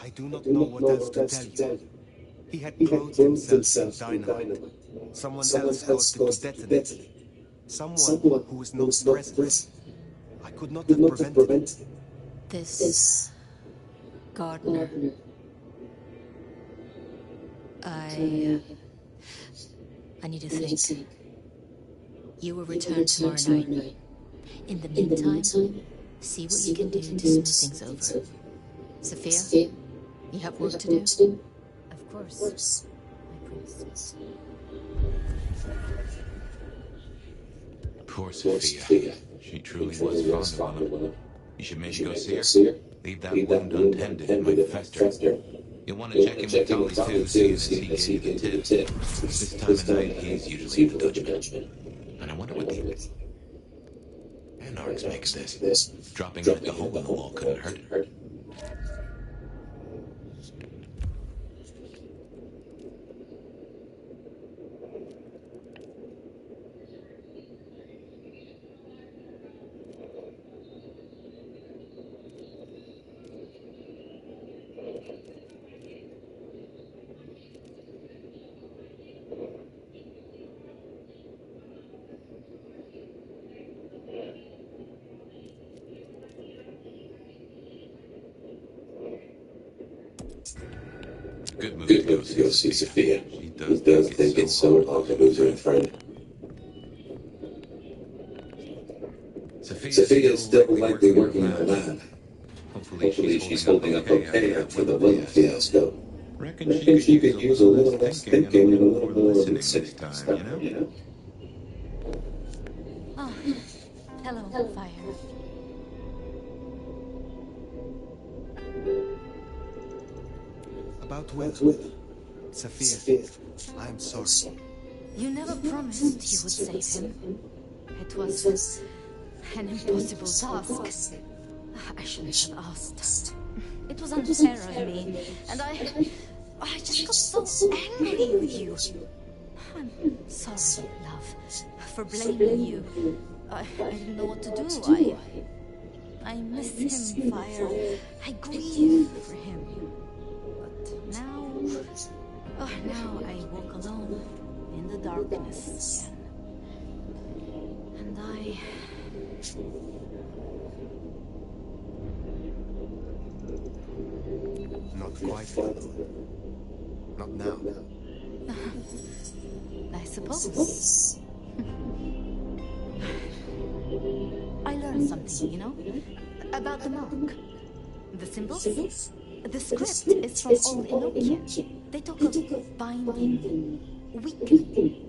I do not know what else to tell you. He had clothed himself in dynamite. Someone else caused it to detonate. Someone who was not present. I could not have prevented it. This Gardener. I need to think. You will return tomorrow night. In the meantime, see what you can do to smooth things over. Sophia, you have work to do? Of course. I promise. Poor Sophia. She truly was fond of Willem. You should maybe go see her. Leave that wound untended, it might fester. You'll want to check in with Tolly too, seeing as he gave you the tip. This time of night, he's usually the Dutchman. And I wonder what the anarchs make of this. Dropping like a hole in the wall couldn't hurt. Good move to go see Sophia. She does think it's so hard to lose her friend. Sophia's still likely working in the lab. Hopefully she's holding up okay after the Willem fiasco. Reckon she could use a little less thinking and a little more listening this time, you know? Oh, hello, Fire. About Willem. Sophia, I am sorry. You never promised you would save him. It was an impossible task. I shouldn't have asked. It was unfair of me, and I just got so angry with you. I'm sorry, love, for blaming you. I didn't know what to do. I miss him, Fire. I grieve for him. Now I walk alone in the darkness again. And Not quite. Not now. I suppose. I learned something, you know? About the mark. The symbols. The script is from old Enochian. They talk of binding, weakening.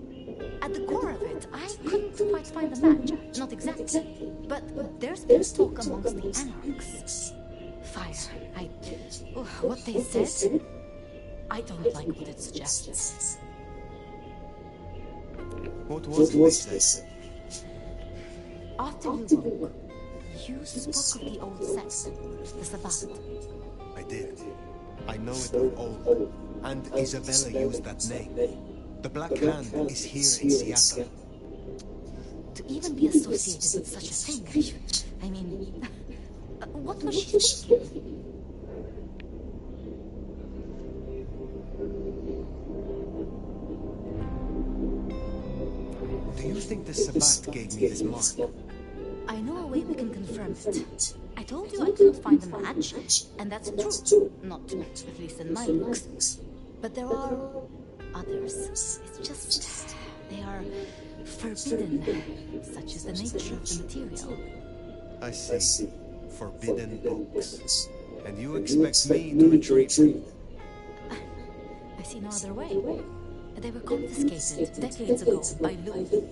At the core of it, I couldn't quite find the match. Not exactly. But there's been talk amongst the anarchs. Fire. What they said, I don't like what it suggests. What was it they said? After you woke, you spoke of the old sect, the Sabbat. I did. I know it of old. And Isabella used that name. The Black Hand is here in Seattle. To even be associated with such a thing, I mean, what was she thinking? Do you think the Sabbat gave me this mark? I know a way we can confirm it. I told you I couldn't find the match, and that's true. Not, at least in my books. But there are others. It's just, they are forbidden, such is the nature of the material. I see. Forbidden books. And you expect me to retrieve? I see no other way. They were confiscated decades ago by Lou.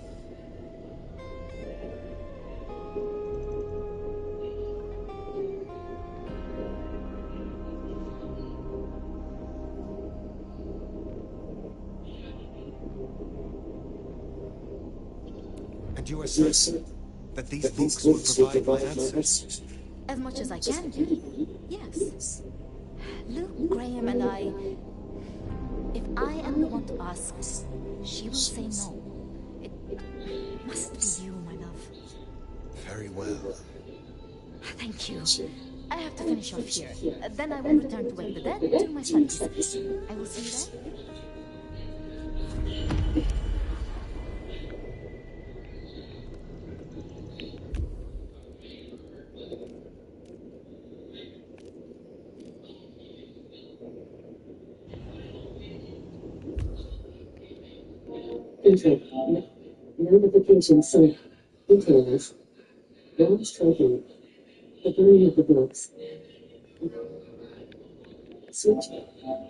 And you are certain that these books will provide my answers? As much as I can be, yes. Luke, Graham, and I... If I am the one to ask, she will say no. It must be you, my love. Very well. Thank you. I have to finish off here. Then I will return to wake the dead to my studies. I will see you there. Intro. Notification sync. Details. Launch token. The burning of the books. Switch.